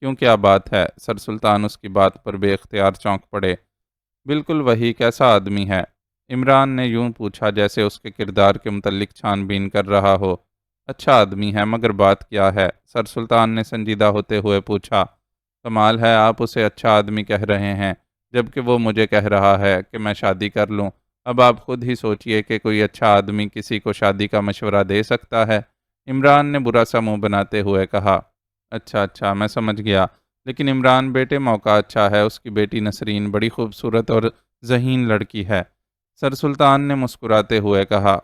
کیوں کیا بات ہے؟ سر سلطان اس کی بات پر بے اختیار چونک پڑے۔ بالکل وہی، کیسا آدمی ہے؟ عمران نے یوں پوچھا جیسے اس کے کردار کے متعلق چھان بین کر رہا ہو۔ اچھا آدمی ہے، مگر بات کیا ہے؟ سر سلطان نے سنجیدہ ہوتے ہوئے پوچھا۔ کمال ہے، آپ اسے اچھا آدمی کہہ رہے ہیں جبکہ وہ مجھے کہہ رہا ہے کہ میں شادی کر لوں۔ اب آپ خود ہی سوچئے کہ کوئی اچھا آدمی کسی کو شادی کا مشورہ دے سکتا ہے؟ عمران نے برا سا منہ بناتے ہوئے کہا۔ اچھا اچھا، میں سمجھ گیا، لیکن عمران بیٹے موقع اچھا ہے، اس کی بیٹی نسرین بڑی خوبصورت اور ذہین لڑکی ہے۔ سر سلطان نے مسکراتے ہوئے کہا۔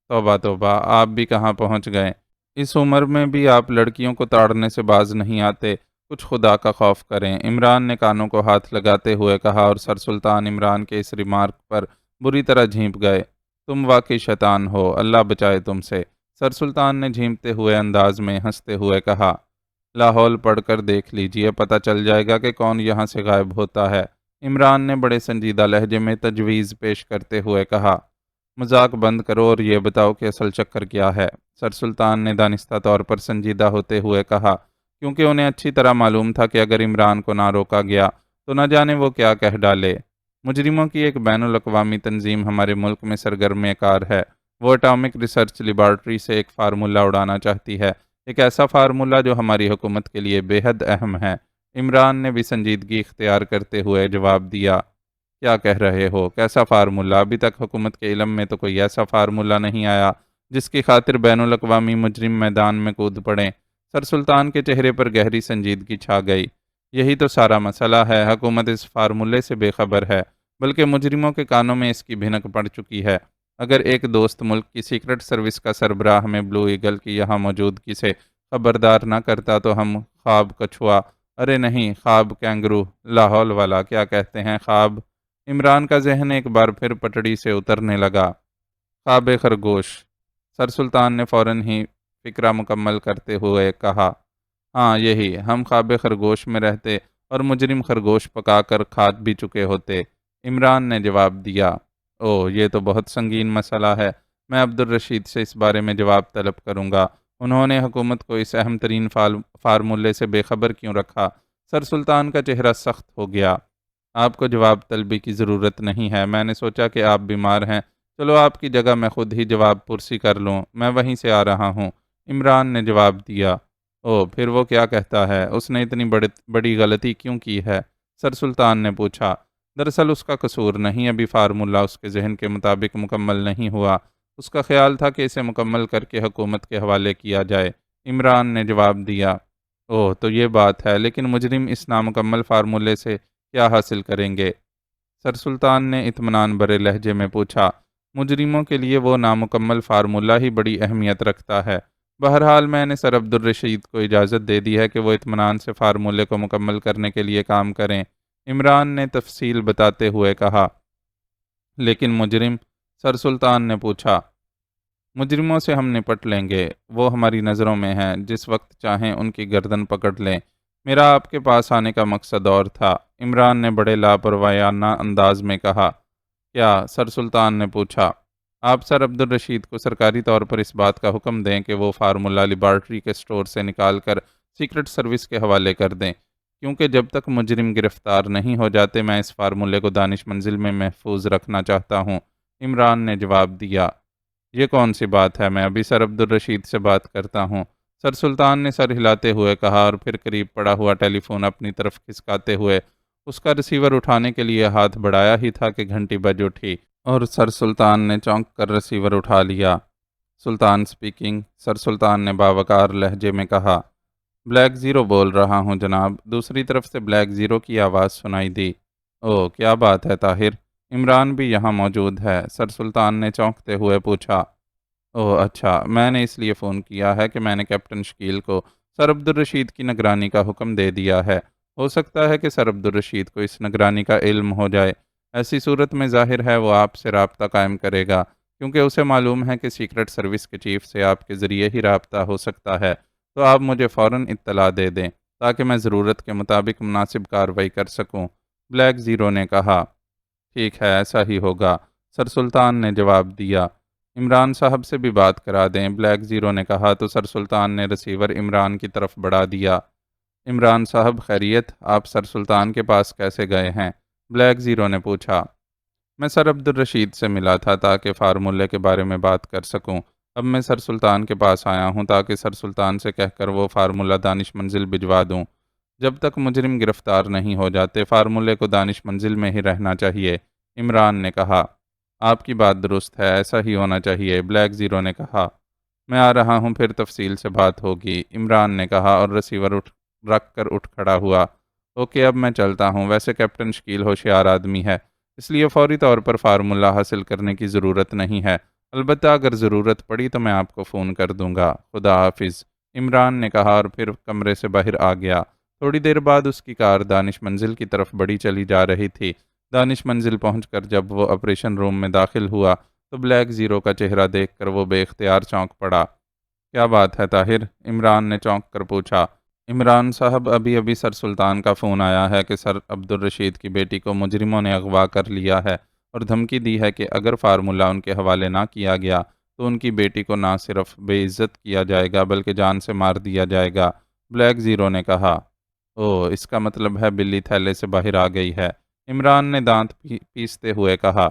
توبہ توبہ، آپ بھی کہاں پہنچ گئے؟ اس عمر میں بھی آپ لڑکیوں کو تاڑنے سے باز نہیں آتے، کچھ خدا کا خوف کریں۔ عمران نے کانوں کو ہاتھ لگاتے ہوئے کہا، اور سر سلطان عمران کے اس ریمارک پر بری طرح جھینپ گئے۔ تم واقعی شیطان ہو، اللہ بچائے تم سے۔ سر سلطان نے جھینپتے ہوئے انداز میں ہنستے ہوئے کہا۔ لاہور پڑھ کر دیکھ لیجئے، پتہ چل جائے گا کہ کون یہاں سے غائب ہوتا ہے۔ عمران نے بڑے سنجیدہ لہجے میں تجویز پیش کرتے ہوئے کہا۔ مذاق بند کرو اور یہ بتاؤ کہ اصل چکر کیا ہے؟ سر سلطان نے دانستہ طور پر سنجیدہ ہوتے ہوئے کہا، کیونکہ انہیں اچھی طرح معلوم تھا کہ اگر عمران کو نہ روکا گیا تو نہ جانے وہ کیا کہہ ڈالے۔ مجرموں کی ایک بین الاقوامی تنظیم ہمارے ملک میں سرگرم کار ہے۔ وہ اٹامک ریسرچ لیبارٹری سے ایک فارمولہ اڑانا چاہتی ہے، ایک ایسا فارمولہ جو ہماری حکومت کے لیے بے حد اہم ہے۔ عمران نے بھی سنجیدگی اختیار کرتے ہوئے جواب دیا۔ کیا کہہ رہے ہو؟ کیسا فارمولہ؟ ابھی تک حکومت کے علم میں تو کوئی ایسا فارمولہ نہیں آیا جس کی خاطر بین الاقوامی مجرم میدان میں کود پڑیں۔ سر سلطان کے چہرے پر گہری سنجیدگی چھا گئی۔ یہی تو سارا مسئلہ ہے، حکومت اس فارمولے سے بے خبر ہے، بلکہ مجرموں کے کانوں میں اس کی بھنک پڑ چکی ہے۔ اگر ایک دوست ملک کی سیکرٹ سروس کا سربراہ ہمیں بلو ایگل کی یہاں موجودگی سے خبردار نہ کرتا تو ہم خواب کچھوا، ارے نہیں، خواب کینگرو، لاہور والا کیا کہتے ہیں، خواب؟ عمران کا ذہن ایک بار پھر پٹڑی سے اترنے لگا۔ خواب خرگوش۔ سر سلطان نے فوراً ہی فکرہ مکمل کرتے ہوئے کہا۔ ہاں یہی، ہم خواب خرگوش میں رہتے اور مجرم خرگوش پکا کر کھا بھی چکے ہوتے۔ عمران نے جواب دیا۔ اوہ، یہ تو بہت سنگین مسئلہ ہے، میں عبدالرشید سے اس بارے میں جواب طلب کروں گا۔ انہوں نے حکومت کو اس اہم ترین فارمولے سے بے خبر کیوں رکھا؟ سر سلطان کا چہرہ سخت ہو گیا۔ آپ کو جواب طلبی کی ضرورت نہیں ہے، میں نے سوچا کہ آپ بیمار ہیں، چلو آپ کی جگہ میں خود ہی جواب پرسی کر لوں، میں وہیں سے آ رہا ہوں۔ عمران نے جواب دیا۔ اوہ، پھر وہ کیا کہتا ہے؟ اس نے اتنی بڑی غلطی کیوں کی ہے؟ سر سلطان نے پوچھا۔ دراصل اس کا قصور نہیں، ابھی فارمولہ اس کے ذہن کے مطابق مکمل نہیں ہوا، اس کا خیال تھا کہ اسے مکمل کر کے حکومت کے حوالے کیا جائے۔ عمران نے جواب دیا۔ اوہ، تو یہ بات ہے، لیکن مجرم اس نامکمل فارمولے سے کیا حاصل کریں گے؟ سر سلطان نے اطمینان بھرے لہجے میں پوچھا۔ مجرموں کے لیے وہ نامکمل فارمولہ ہی بڑی اہمیت رکھتا ہے۔ بہرحال میں نے سر عبدالرشید کو اجازت دے دی ہے کہ وہ اطمینان سے فارمولے کو مکمل کرنے کے لیے کام کریں۔ عمران نے تفصیل بتاتے ہوئے کہا۔ لیکن مجرم؟ سر سلطان نے پوچھا۔ مجرموں سے ہم نپٹ لیں گے، وہ ہماری نظروں میں ہیں، جس وقت چاہیں ان کی گردن پکڑ لیں۔ میرا آپ کے پاس آنے کا مقصد اور تھا، عمران نے بڑے لاپرواہانہ انداز میں کہا۔ کیا؟ سر سلطان نے پوچھا۔ آپ سر عبدالرشید کو سرکاری طور پر اس بات کا حکم دیں کہ وہ فارمولہ لیبارٹری کے سٹور سے نکال کر سیکرٹ سروس کے حوالے کر دیں، کیونکہ جب تک مجرم گرفتار نہیں ہو جاتے میں اس فارمولے کو دانش منزل میں محفوظ رکھنا چاہتا ہوں۔ عمران نے جواب دیا۔ یہ کون سی بات ہے، میں ابھی سر عبدالرشید سے بات کرتا ہوں۔ سر سلطان نے سر ہلاتے ہوئے کہا اور پھر قریب پڑا ہوا ٹیلی فون اپنی طرف کھسکاتے ہوئے اس کا ریسیور اٹھانے کے لیے ہاتھ بڑھایا ہی تھا کہ گھنٹی بج اٹھی اور سر سلطان نے چونک کر ریسیور اٹھا لیا۔ سلطان سپیکنگ، سر سلطان نے باوقار لہجے میں کہا۔ بلیک زیرو بول رہا ہوں جناب، دوسری طرف سے بلیک زیرو کی آواز سنائی دی۔ اوہ، کیا بات ہے طاہر، عمران بھی یہاں موجود ہے؟ سر سلطان نے چونکتے ہوئے پوچھا۔ اوہ اچھا، میں نے اس لیے فون کیا ہے کہ میں نے کیپٹن شکیل کو سر عبدالرشید کی نگرانی کا حکم دے دیا ہے۔ ہو سکتا ہے کہ سر عبدالرشید کو اس نگرانی کا علم ہو جائے، ایسی صورت میں ظاہر ہے وہ آپ سے رابطہ قائم کرے گا، کیونکہ اسے معلوم ہے کہ سیکرٹ سروس کے چیف سے آپ کے ذریعے ہی رابطہ ہو سکتا ہے، تو آپ مجھے فوراً اطلاع دے دیں تاکہ میں ضرورت کے مطابق مناسب کارروائی کر سکوں۔ بلیک زیرو نے کہا۔ ٹھیک ہے، ایسا ہی ہوگا، سر سلطان نے جواب دیا۔ عمران صاحب سے بھی بات کرا دیں، بلیک زیرو نے کہا تو سر سلطان نے ریسیور عمران کی طرف بڑھا دیا۔ عمران صاحب خیریت، آپ سر سلطان کے پاس کیسے گئے ہیں؟ بلیک زیرو نے پوچھا۔ میں سر عبد الرشید سے ملا تھا تاکہ فارمولے کے بارے میں بات کر سکوں۔ اب میں سر سلطان کے پاس آیا ہوں تاکہ سر سلطان سے کہہ کر وہ فارمولہ دانش منزل بھجوا دوں۔ جب تک مجرم گرفتار نہیں ہو جاتے فارمولے کو دانش منزل میں ہی رہنا چاہیے، عمران نے کہا۔ آپ کی بات درست ہے، ایسا ہی ہونا چاہیے، بلیک زیرو نے کہا۔ میں آ رہا ہوں، پھر تفصیل سے بات ہوگی، عمران نے کہا اور ریسیور رکھ کر اٹھ کھڑا ہوا۔ اوکے، اب میں چلتا ہوں۔ ویسے کیپٹن شکیل ہوشیار آدمی ہے، اس لیے فوری طور پر فارمولہ حاصل کرنے کی ضرورت نہیں ہے، البتہ اگر ضرورت پڑی تو میں آپ کو فون کر دوں گا۔ خدا حافظ، عمران نے کہا اور پھر کمرے سے باہر آ گیا۔ تھوڑی دیر بعد اس کی کار دانش منزل کی طرف بڑھی چلی جا رہی تھی۔ دانش منزل پہنچ کر جب وہ آپریشن روم میں داخل ہوا تو بلیک زیرو کا چہرہ دیکھ کر وہ بے اختیار چونک پڑا۔ کیا بات ہے طاہر؟ عمران نے چونک کر پوچھا۔ عمران صاحب، ابھی ابھی سر سلطان کا فون آیا ہے کہ سر عبد الرشید کی بیٹی کو مجرموں نے اغوا کر لیا ہے اور دھمکی دی ہے کہ اگر فارمولہ ان کے حوالے نہ کیا گیا تو ان کی بیٹی کو نہ صرف بے عزت کیا جائے گا بلکہ جان سے مار دیا جائے گا، بلیک زیرو نے کہا۔ اوہ، اس کا مطلب ہے بلی تھیلے سے باہر آ گئی ہے، عمران نے دانت پیستے ہوئے کہا۔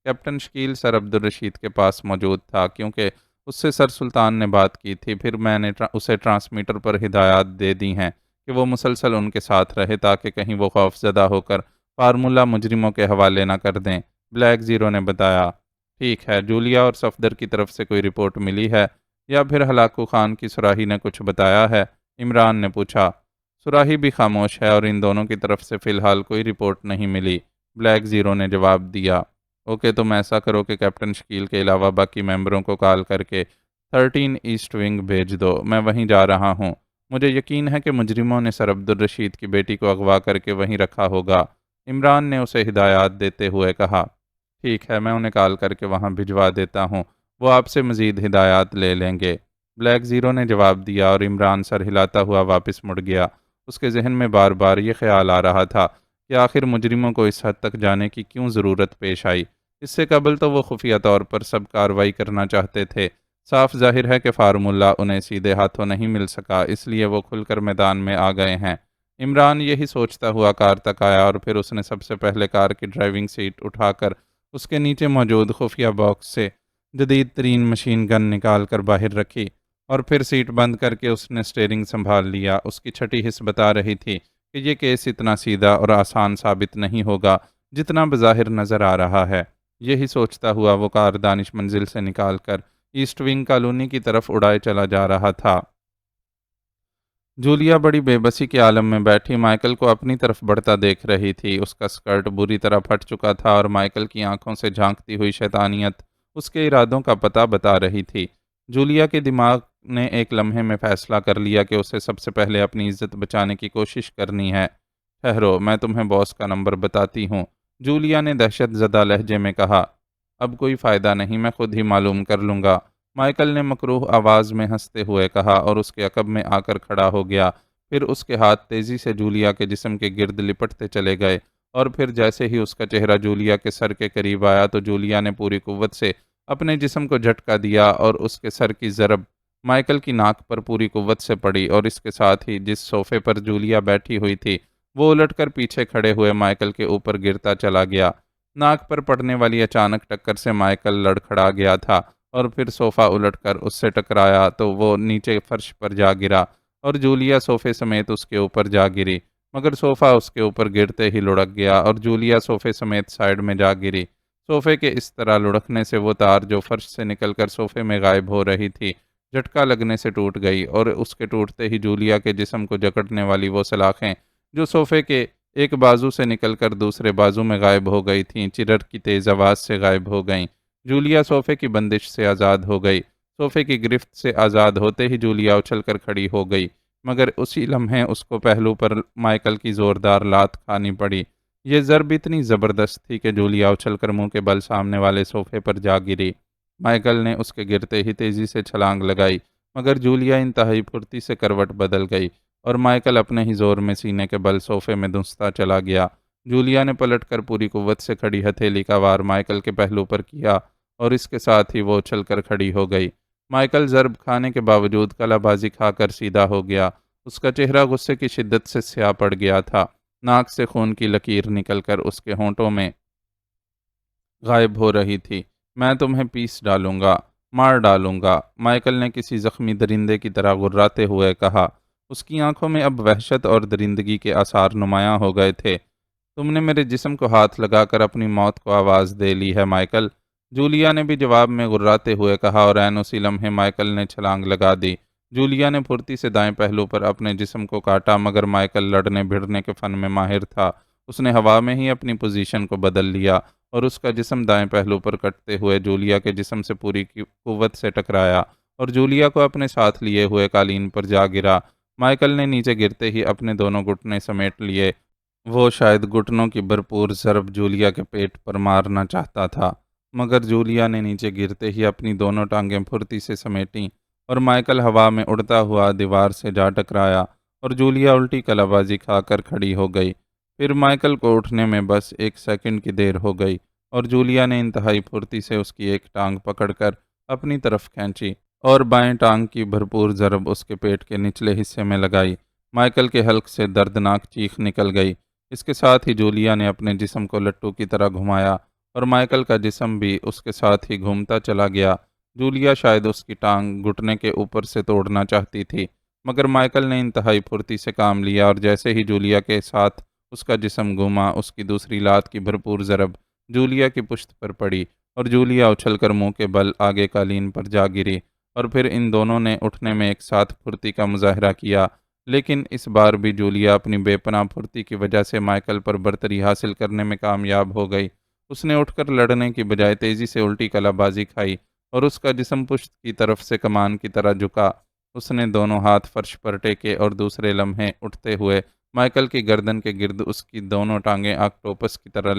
کیپٹن شکیل سر عبد الرشید کے پاس موجود تھا کیونکہ اس سے سر سلطان نے بات کی تھی، پھر میں نے اسے ٹرانسمیٹر پر ہدایات دے دی ہیں کہ وہ مسلسل ان کے ساتھ رہے تاکہ کہیں وہ خوف زدہ ہو کر فارمولہ مجرموں کے حوالے نہ کر دیں، بلیک زیرو نے بتایا۔ ٹھیک ہے، جولیا اور صفدر کی طرف سے کوئی رپورٹ ملی ہے یا پھر ہلاکو خان کی سراہی نے کچھ بتایا ہے؟ عمران نے پوچھا۔ سراہی بھی خاموش ہے اور ان دونوں کی طرف سے فی الحال کوئی رپورٹ نہیں ملی، بلیک زیرو نے جواب دیا۔ اوکے، تم ایسا کرو کہ کیپٹن شکیل کے علاوہ باقی ممبروں کو کال کر کے 13 ایسٹ ونگ بھیج دو، میں وہیں جا رہا ہوں۔ مجھے یقین ہے کہ مجرموں نے سر عبد الرشید کی بیٹی کو اغوا کر کے وہیں رکھا ہوگا، عمران نے اسے ہدایات دیتے ہوئے کہا۔ ٹھیک ہے، میں انہیں کال کر کے وہاں بھجوا دیتا ہوں، وہ آپ سے مزید ہدایات لے لیں گے، بلیک زیرو نے جواب دیا اور عمران سر ہلاتا ہوا واپس مڑ گیا۔ اس کے ذہن میں بار بار یہ خیال آ رہا تھا کہ آخر مجرموں کو اس حد تک جانے کی کیوں ضرورت پیش آئی؟ اس سے قبل تو وہ خفیہ طور پر سب کارروائی کرنا چاہتے تھے۔ صاف ظاہر ہے کہ فارمولہ انہیں سیدھے ہاتھوں نہیں مل سکا، اس لیے وہ کھل کر میدان میں آ گئے ہیں۔ عمران یہی سوچتا ہوا کار تک آیا اور پھر اس نے سب سے پہلے کار کی ڈرائیونگ سیٹ اٹھا کر اس کے نیچے موجود خفیہ باکس سے جدید ترین مشین گن نکال کر باہر رکھی اور پھر سیٹ بند کر کے اس نے سٹیئرنگ سنبھال لیا۔ اس کی چھٹی حس بتا رہی تھی کہ یہ کیس اتنا سیدھا اور آسان ثابت نہیں ہوگا جتنا بظاہر نظر آ رہا ہے۔ یہی سوچتا ہوا وہ کار دانش منزل سے نکال کر ایسٹ ونگ کالونی کی طرف اڑائے چلا جا رہا تھا۔ جولیا بڑی بے بسی کے عالم میں بیٹھی مائیکل کو اپنی طرف بڑھتا دیکھ رہی تھی۔ اس کا سکرٹ بری طرح پھٹ چکا تھا اور مائیکل کی آنکھوں سے جھانکتی ہوئی شیطانیت اس کے ارادوں کا پتہ بتا رہی تھی۔ جولیا کے دماغ نے ایک لمحے میں فیصلہ کر لیا کہ اسے سب سے پہلے اپنی عزت بچانے کی کوشش کرنی ہے۔ ٹھہرو، میں تمہیں باس کا نمبر بتاتی ہوں، جولیا نے دہشت زدہ لہجے میں کہا۔ اب کوئی فائدہ نہیں، میں خود ہی معلوم کر لوں گا، مائیکل نے مکروہ آواز میں ہنستے ہوئے کہا اور اس کے عقب میں آ کر کھڑا ہو گیا۔ پھر اس کے ہاتھ تیزی سے جولیا کے جسم کے گرد لپٹتے چلے گئے اور پھر جیسے ہی اس کا چہرہ جولیا کے سر کے قریب آیا تو جولیا نے پوری قوت سے اپنے جسم کو جھٹکا دیا اور اس کے سر کی ضرب مائیکل کی ناک پر پوری قوت سے پڑی اور اس کے ساتھ ہی جس صوفے پر جولیا بیٹھی ہوئی تھی وہ الٹ کر پیچھے کھڑے ہوئے مائیکل کے اوپر گرتا چلا گیا۔ ناک پر پڑنے والی اچانک ٹکر سے مائیکل لڑکھڑا گیا تھا اور پھر صوفہ الٹ کر اس سے ٹکرایا تو وہ نیچے فرش پر جا گرا اور جولیا صوفے سمیت اس کے اوپر جا گری، مگر صوفہ اس کے اوپر گرتے ہی لڑک گیا اور جولیا صوفے سمیت سائیڈ میں جا گری۔ صوفے کے اس طرح لڑکنے سے وہ تار جو فرش سے نکل کر صوفے میں غائب ہو رہی تھی جھٹکا لگنے سے ٹوٹ گئی اور اس کے ٹوٹتے ہی جولیا کے جسم کو جکڑنے والی وہ سلاخیں جو صوفے کے ایک بازو سے نکل کر دوسرے بازو میں غائب ہو گئی تھیں چرر کی تیز آواز سے غائب ہو گئیں۔ جولیا صوفے کی بندش سے آزاد ہو گئی۔ صوفے کی گرفت سے آزاد ہوتے ہی جولیا اچھل کر کھڑی ہو گئی، مگر اسی لمحے اس کو پہلو پر مائیکل کی زوردار لات کھانی پڑی۔ یہ ضرب اتنی زبردست تھی کہ جولیا اچھل کر منہ کے بل سامنے والے صوفے پر جا گری۔ مائیکل نے اس کے گرتے ہی تیزی سے چھلانگ لگائی، مگر جولیا انتہائی پھرتی سے کروٹ بدل گئی اور مائیکل اپنے ہی زور میں سینے کے بل صوفے میں دھنستا چلا گیا۔ جولیا نے پلٹ کر پوری قوت سے کھڑی ہتھیلی کا وار مائیکل کے پہلو پر کیا اور اس کے ساتھ ہی وہ اچھل کر کھڑی ہو گئی۔ مائیکل ضرب کھانے کے باوجود کلا بازی کھا کر سیدھا ہو گیا اس کا چہرہ غصے کی شدت سے سیاہ پڑ گیا تھا، ناک سے خون کی لکیر نکل کر اس کے ہونٹوں میں غائب ہو رہی تھی۔ میں تمہیں پیس ڈالوں گا، مار ڈالوں گا، مائیکل نے کسی زخمی درندے کی طرح غراتے ہوئے کہا۔ اس کی آنکھوں میں اب وحشت اور درندگی کے آثار نمایاں ہو گئے تھے۔ تم نے میرے جسم کو ہاتھ لگا کر اپنی موت کو آواز دے لی ہے مائیکل، جولیا نے بھی جواب میں غراتے ہوئے کہا، اور عین اسی لمحے مائیکل نے چھلانگ لگا دی۔ جولیا نے پھرتی سے دائیں پہلو پر اپنے جسم کو کاٹا، مگر مائیکل لڑنے بھڑنے کے فن میں ماہر تھا۔ اس نے ہوا میں ہی اپنی پوزیشن کو بدل لیا اور اس کا جسم دائیں پہلو پر کٹتے ہوئے جولیا کے جسم سے پوری قوت سے ٹکرایا اور جولیا کو اپنے ساتھ لیے ہوئے قالین پر جا گرا۔ مائیکل نے نیچے گرتے ہی اپنے دونوں گھٹنے سمیٹ لیے۔ وہ شاید گھٹنوں کی بھرپور ضرب جولیا کے پیٹ پر مارنا چاہتا تھا، مگر جولیا نے نیچے گرتے ہی اپنی دونوں ٹانگیں پھرتی سے سمیٹیں اور مائیکل ہوا میں اڑتا ہوا دیوار سے جا ٹکرایا اور جولیا الٹی کلا بازی کھا کر کھڑی ہو گئی۔ پھر مائیکل کو اٹھنے میں بس 1 سیکنڈ کی دیر ہو گئی اور جولیا نے انتہائی پھرتی سے اس کی ایک ٹانگ پکڑ کر اپنی طرف کھینچی اور بائیں ٹانگ کی بھرپور ضرب اس کے پیٹ کے نچلے حصے میں لگائی۔ مائیکل کے حلق سے دردناک چیخ نکل گئی۔ اس کے ساتھ ہی جولیا نے اپنے جسم کو لٹو کی طرح گھمایا اور مائیکل کا جسم بھی اس کے ساتھ ہی گھومتا چلا گیا۔ جولیا شاید اس کی ٹانگ گھٹنے کے اوپر سے توڑنا چاہتی تھی، مگر مائیکل نے انتہائی پھرتی سے کام لیا اور جیسے ہی جولیا کے ساتھ اس کا جسم گھوما، اس کی دوسری لات کی بھرپور ضرب جولیا کی پشت پر پڑی اور جولیا اچھل کر منہ کے بل آگے قالین پر جا گری، اور پھر ان دونوں نے اٹھنے میں ایک ساتھ پھرتی کا مظاہرہ کیا، لیکن اس بار بھی جولیا اپنی بے پناہ پھرتی کی وجہ سے مائیکل پر برتری حاصل کرنے میں کامیاب ہو گئی۔ اس نے اٹھ کر لڑنے کی بجائے تیزی سے الٹی کلا بازی کھائی اور اس کا جسم پشت کی طرف سے کمان کی طرح جھکا۔ اس نے دونوں ہاتھ فرش پر ٹیکے اور دوسرے لمحے اٹھتے ہوئے مائیکل کی گردن کے گرد اس کی دونوں ٹانگیں آکٹوپس کی طرح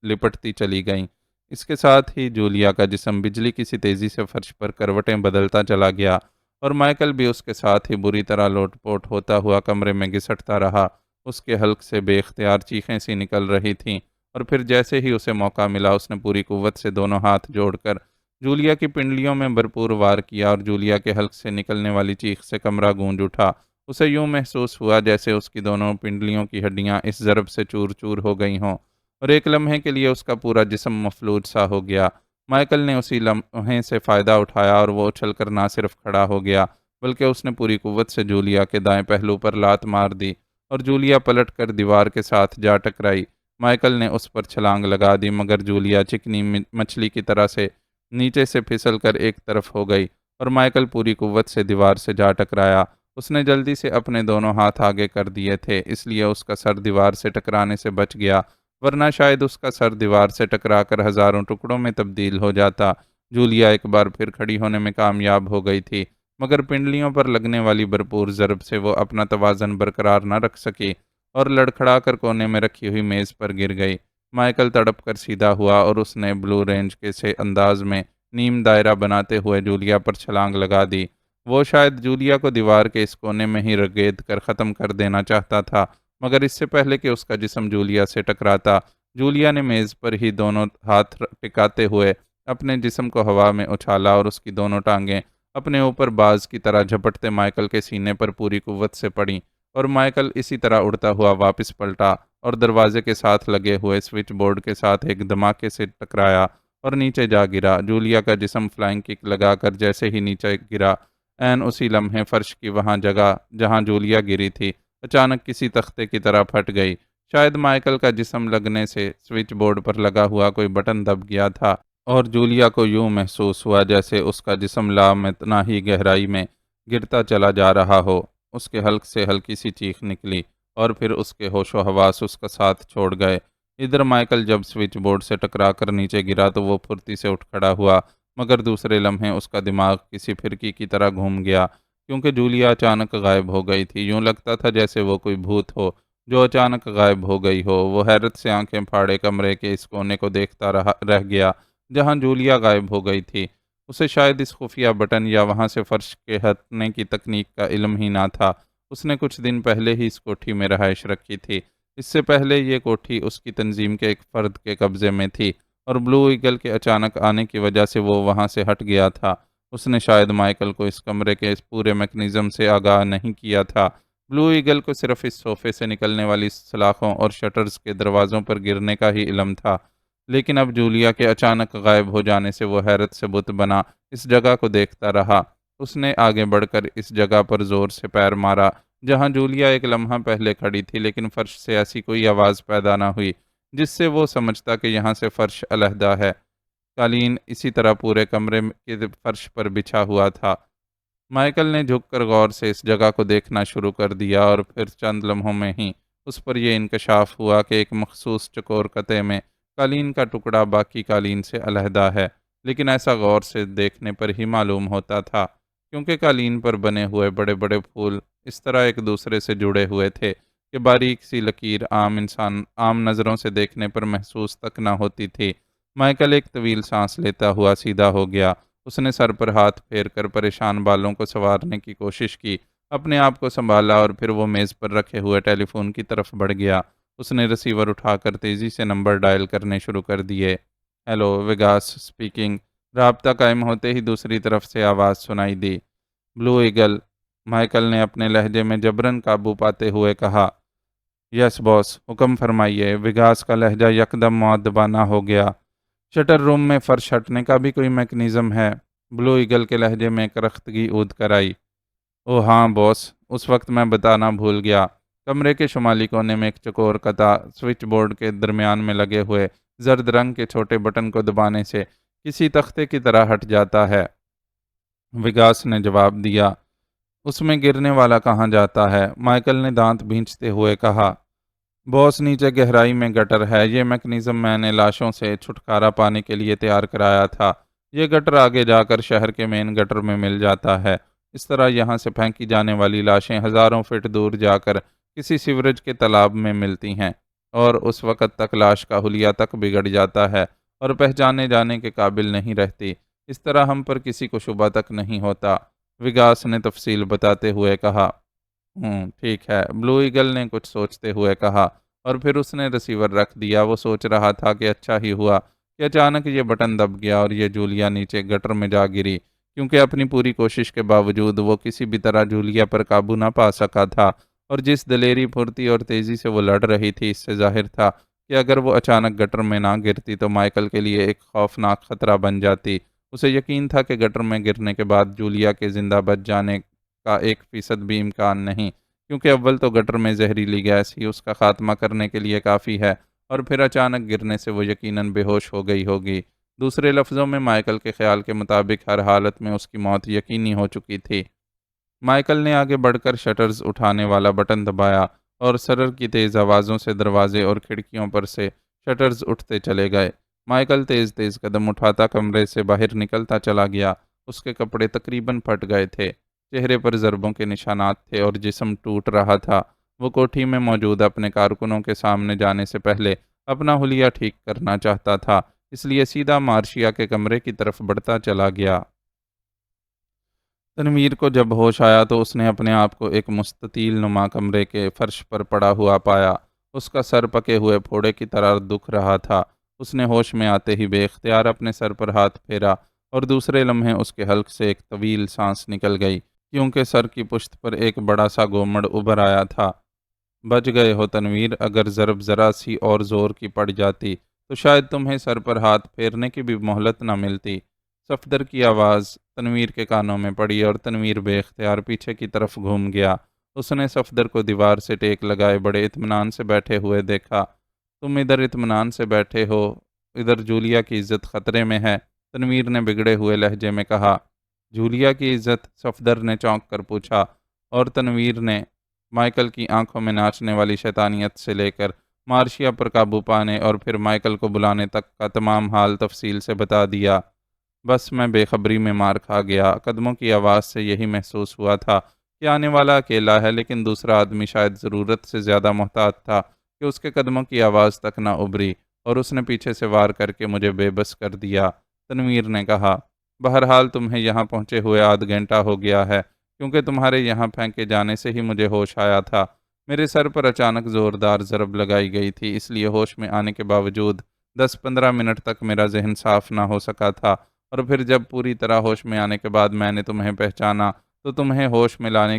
لپٹتی چلی گئیں۔ اس کے ساتھ ہی جولیا کا جسم بجلی کی سی تیزی سے فرش پر کروٹیں بدلتا چلا گیا اور مائیکل بھی اس کے ساتھ ہی بری طرح لوٹ پوٹ ہوتا ہوا کمرے میں گھسٹتا رہا۔ اس کے حلق سے بے اختیار چیخیں سی نکل رہی تھیں اور پھر جیسے ہی اسے موقع ملا اس نے پوری قوت سے دونوں ہاتھ جوڑ کر جولیا کی پنڈلیوں میں بھرپور وار کیا اور جولیا کے حلق سے نکلنے والی چیخ سے کمرہ گونج اٹھا۔ اسے یوں محسوس ہوا جیسے اس کی دونوں پنڈلیوں کی ہڈیاں اس ضرب سے چور چور ہو گئی ہوں اور ایک لمحے کے لیے اس کا پورا جسم مفلوج سا ہو گیا۔ مائیکل نے اسی لمحے سے فائدہ اٹھایا اور وہ اچھل کر نہ صرف کھڑا ہو گیا بلکہ اس نے پوری قوت سے جولیا کے دائیں پہلو پر لات مار دی اور جولیا پلٹ کر دیوار کے ساتھ جا ٹکرائی۔ مائیکل نے اس پر چھلانگ لگا دی مگر جولیا چکنی مچھلی کی طرح سے نیچے سے پھسل کر ایک طرف ہو گئی اور مائیکل پوری قوت سے دیوار سے جا ٹکرایا۔ اس نے جلدی سے اپنے دونوں ہاتھ آگے کر دیے تھے، اس لیے اس کا سر دیوار سے ٹکرانے سے بچ گیا، ورنہ شاید اس کا سر دیوار سے ٹکرا کر ہزاروں ٹکڑوں میں تبدیل ہو جاتا۔ جولیا ایک بار پھر کھڑی ہونے میں کامیاب ہو گئی تھی، مگر پنڈلیوں پر لگنے والی بھرپور ضرب سے وہ اپنا توازن برقرار نہ رکھ سکی اور لڑکھڑا کر کونے میں رکھی ہوئی میز پر گر گئی۔ مائیکل تڑپ کر سیدھا ہوا اور اس نے بلو رینج کے سے انداز میں نیم دائرہ بناتے ہوئے جولیا پر چھلانگ لگا دی۔ وہ شاید جولیا کو دیوار کے اس کونے میں ہی رگید کر ختم کر دینا چاہتا تھا، مگر اس سے پہلے کہ اس کا جسم جولیا سے ٹکراتا، جولیا نے میز پر ہی دونوں ہاتھ ٹکاتے ہوئے اپنے جسم کو ہوا میں اچھالا اور اس کی دونوں ٹانگیں اپنے اوپر باز کی طرح جھپٹتے مائیکل کے سینے پر پوری قوت سے پڑیں اور مائیکل اسی طرح اڑتا ہوا واپس پلٹا اور دروازے کے ساتھ لگے ہوئے سوئچ بورڈ کے ساتھ ایک دھماکے سے ٹکرایا اور نیچے جا گرا۔ جولیا کا جسم فلائنگ کک لگا کر جیسے ہی نیچے گرا، عین اسی لمحے فرش کی وہاں جگہ جہاں جولیا گری تھی اچانک کسی تختے کی طرح پھٹ گئی۔ شاید مائیکل کا جسم لگنے سے سوئچ بورڈ پر لگا ہوا کوئی بٹن دب گیا تھا اور جولیا کو یوں محسوس ہوا جیسے اس کا جسم لامتناہی گہرائی میں گرتا چلا جا رہا ہو۔ اس کے حلق سے ہلکی سی چیخ نکلی اور پھر اس کے ہوش و حواس اس کا ساتھ چھوڑ گئے۔ ادھر مائیکل جب سوئچ بورڈ سے ٹکرا کر نیچے گرا تو وہ پھرتی سے اٹھ کھڑا ہوا، مگر دوسرے لمحے اس کا دماغ کسی پھرکی کی طرح گھوم گیا کیونکہ جولیا اچانک غائب ہو گئی تھی۔ یوں لگتا تھا جیسے وہ کوئی بھوت ہو جو اچانک غائب ہو گئی ہو۔ وہ حیرت سے آنکھیں پھاڑے کمرے کے اس کونے کو دیکھتا رہ گیا جہاں جولیا غائب ہو گئی تھی۔ اسے شاید اس خفیہ بٹن یا وہاں سے فرش کے ہٹنے کی تکنیک کا علم ہی نہ تھا۔ اس نے کچھ دن پہلے ہی اس کوٹھی میں رہائش رکھی تھی۔ اس سے پہلے یہ کوٹھی اس کی تنظیم کے ایک فرد کے قبضے میں تھی اور بلو ایگل کے اچانک آنے کی وجہ سے وہ وہاں سے ہٹ گیا تھا۔ اس نے شاید مائیکل کو اس کمرے کے اس پورے میکنزم سے آگاہ نہیں کیا تھا، بلو ایگل کو صرف اس صوفے سے نکلنے والی سلاخوں اور شٹرز کے دروازوں پر گرنے کا ہی علم تھا، لیکن اب جولیا کے اچانک غائب ہو جانے سے وہ حیرت سے بت بنا اس جگہ کو دیکھتا رہا۔ اس نے آگے بڑھ کر اس جگہ پر زور سے پیر مارا جہاں جولیا ایک لمحہ پہلے کھڑی تھی، لیکن فرش سے ایسی کوئی آواز پیدا نہ ہوئی جس سے وہ سمجھتا کہ یہاں سے فرش علیحدہ ہے۔ قالین اسی طرح پورے کمرے کے فرش پر بچھا ہوا تھا۔ مائیکل نے جھک کر غور سے اس جگہ کو دیکھنا شروع کر دیا اور پھر چند لمحوں میں ہی اس پر یہ انکشاف ہوا کہ ایک مخصوص چکور قطعے میں قالین کا ٹکڑا باقی قالین سے علیحدہ ہے، لیکن ایسا غور سے دیکھنے پر ہی معلوم ہوتا تھا کیونکہ قالین پر بنے ہوئے بڑے بڑے پھول اس طرح ایک دوسرے سے جڑے ہوئے تھے کہ باریک سی لکیر عام نظروں سے دیکھنے پر محسوس تک نہ ہوتی تھی۔ مائیکل ایک طویل سانس لیتا ہوا سیدھا ہو گیا۔ اس نے سر پر ہاتھ پھیر کر پریشان بالوں کو سنوارنے کی کوشش کی، اپنے آپ کو سنبھالا اور پھر وہ میز پر رکھے ہوئے ٹیلی فون کی طرف بڑھ گیا۔ اس نے ریسیور اٹھا کر تیزی سے نمبر ڈائل کرنے شروع کر دیے۔ Hello, Vegas speaking. رابطہ قائم ہوتے ہی دوسری طرف سے آواز سنائی دی، بلو ایگل۔ مائیکل نے اپنے لہجے میں جبراً قابو پاتے ہوئے کہا، یس باس، حکم فرمائیے۔ ویگاس کا لہجہ یکدم مؤدبانہ ہو گیا۔ شٹر روم میں فرش ہٹنے کا بھی کوئی میکنزم ہے؟ بلو ایگل کے لہجے میں کرختگی اود کر آئی۔ او ہاں باس، اس وقت میں بتانا بھول گیا۔ کمرے کے شمالی کونے میں ایک چکور قطع سوئچ بورڈ کے درمیان میں لگے ہوئے زرد رنگ کے چھوٹے بٹن کو دبانے سے کسی تختے کی طرح ہٹ جاتا ہے، ویگاس نے جواب دیا۔ اس میں گرنے والا کہاں جاتا ہے؟ مائیکل نے دانت بھینچتے ہوئے کہا۔ باس، نیچے گہرائی میں گٹر ہے۔ یہ میکنزم میں نے لاشوں سے چھٹکارا پانے کے لیے تیار کرایا تھا۔ یہ گٹر آگے جا کر شہر کے مین گٹر میں مل جاتا ہے۔ اس طرح یہاں سے پھینکی جانے والی لاشیں ہزاروں فٹ دور جا کر کسی سیوریج کے تالاب میں ملتی ہیں اور اس وقت تک لاش کا حلیہ تک بگڑ جاتا ہے اور پہچانے جانے کے قابل نہیں رہتی۔ اس طرح ہم پر کسی کو شبہ تک نہیں ہوتا، ویگاس نے تفصیل بتاتے ہوئے کہا۔ ٹھیک ہے، بلو ایگل نے کچھ سوچتے ہوئے کہا اور پھر اس نے ریسیور رکھ دیا۔ وہ سوچ رہا تھا کہ اچھا ہی ہوا کہ اچانک یہ بٹن دب گیا اور یہ جولیا نیچے گٹر میں جا گری، کیونکہ اپنی پوری کوشش کے باوجود وہ کسی بھی طرح جولیا پر قابو نہ پا سکا تھا، اور جس دلیری، پھرتی اور تیزی سے وہ لڑ رہی تھی، اس سے ظاہر تھا کہ اگر وہ اچانک گٹر میں نہ گرتی تو مائیکل کے لیے ایک خوفناک خطرہ بن جاتی۔ اسے یقین تھا کہ گٹر میں گرنے کے بعد جولیا کے زندہ بچ جانے کا 1% بھی امکان نہیں، کیونکہ اول تو گٹر میں زہریلی گیس ہی اس کا خاتمہ کرنے کے لیے کافی ہے، اور پھر اچانک گرنے سے وہ یقیناً بے ہوش ہو گئی ہوگی۔ دوسرے لفظوں میں مائیکل کے خیال کے مطابق ہر حالت میں اس کی موت یقینی ہو چکی تھی۔ مائیکل نے آگے بڑھ کر شٹرز اٹھانے والا بٹن دبایا اور سرر کی تیز آوازوں سے دروازے اور کھڑکیوں پر سے شٹرز اٹھتے چلے گئے۔ مائیکل تیز تیز قدم اٹھاتا کمرے سے باہر نکلتا چلا گیا۔ اس کے کپڑے تقریباً پھٹ گئے تھے، چہرے پر ضربوں کے نشانات تھے اور جسم ٹوٹ رہا تھا۔ وہ کوٹھی میں موجود اپنے کارکنوں کے سامنے جانے سے پہلے اپنا حلیہ ٹھیک کرنا چاہتا تھا، اس لیے سیدھا مارشیا کے کمرے کی طرف بڑھتا چلا گیا۔ تنویر کو جب ہوش آیا تو اس نے اپنے آپ کو ایک مستطیل نما کمرے کے فرش پر پڑا ہوا پایا۔ اس کا سر پکے ہوئے پھوڑے کی طرح دکھ رہا تھا۔ اس نے ہوش میں آتے ہی بے اختیار اپنے سر پر ہاتھ پھیرا اور دوسرے لمحے اس کے حلق سے ایک طویل سانس نکل گئی، کیونکہ سر کی پشت پر ایک بڑا سا گومڑ ابھر آیا تھا۔ بچ گئے ہو تنویر، اگر ضرب ذرا سی اور زور کی پڑ جاتی تو شاید تمہیں سر پر ہاتھ پھیرنے کی بھی مہلت نہ ملتی۔ صفدر کی آواز تنویر کے کانوں میں پڑی اور تنویر بے اختیار پیچھے کی طرف گھوم گیا۔ اس نے صفدر کو دیوار سے ٹیک لگائے بڑے اطمینان سے بیٹھے ہوئے دیکھا۔ تم ادھر اطمینان سے بیٹھے ہو، ادھر جولیا کی عزت خطرے میں ہے، تنویر نے بگڑے ہوئے لہجے میں کہا۔ جولیا کی عزت؟ صفدر نے چونک کر پوچھا، اور تنویر نے مائیکل کی آنکھوں میں ناچنے والی شیطانیت سے لے کر مارشیا پر قابو پانے اور پھر مائیکل کو بلانے تک کا تمام حال تفصیل سے بتا دیا۔ بس میں بے خبری میں مار کھا گیا۔ قدموں کی آواز سے یہی محسوس ہوا تھا کہ آنے والا اکیلا ہے، لیکن دوسرا آدمی شاید ضرورت سے زیادہ محتاط تھا کہ اس کے قدموں کی آواز تک نہ ابھری، اور اس نے پیچھے سے وار کر کے مجھے بے بس کر دیا۔ تنویر نے کہا، بہرحال تمہیں یہاں پہنچے ہوئے آدھ گھنٹہ ہو گیا ہے، کیونکہ تمہارے یہاں پھینکے جانے سے ہی مجھے ہوش آیا تھا۔ میرے سر پر اچانک زوردار ضرب لگائی گئی تھی، اس لیے ہوش میں آنے کے باوجود 10-15 منٹ تک میرا ذہن صاف نہ ہو سکا تھا، اور پھر جب پوری طرح ہوش میں آنے کے بعد میں نے تمہیں پہچانا تو تمہیں ہوش میں لانے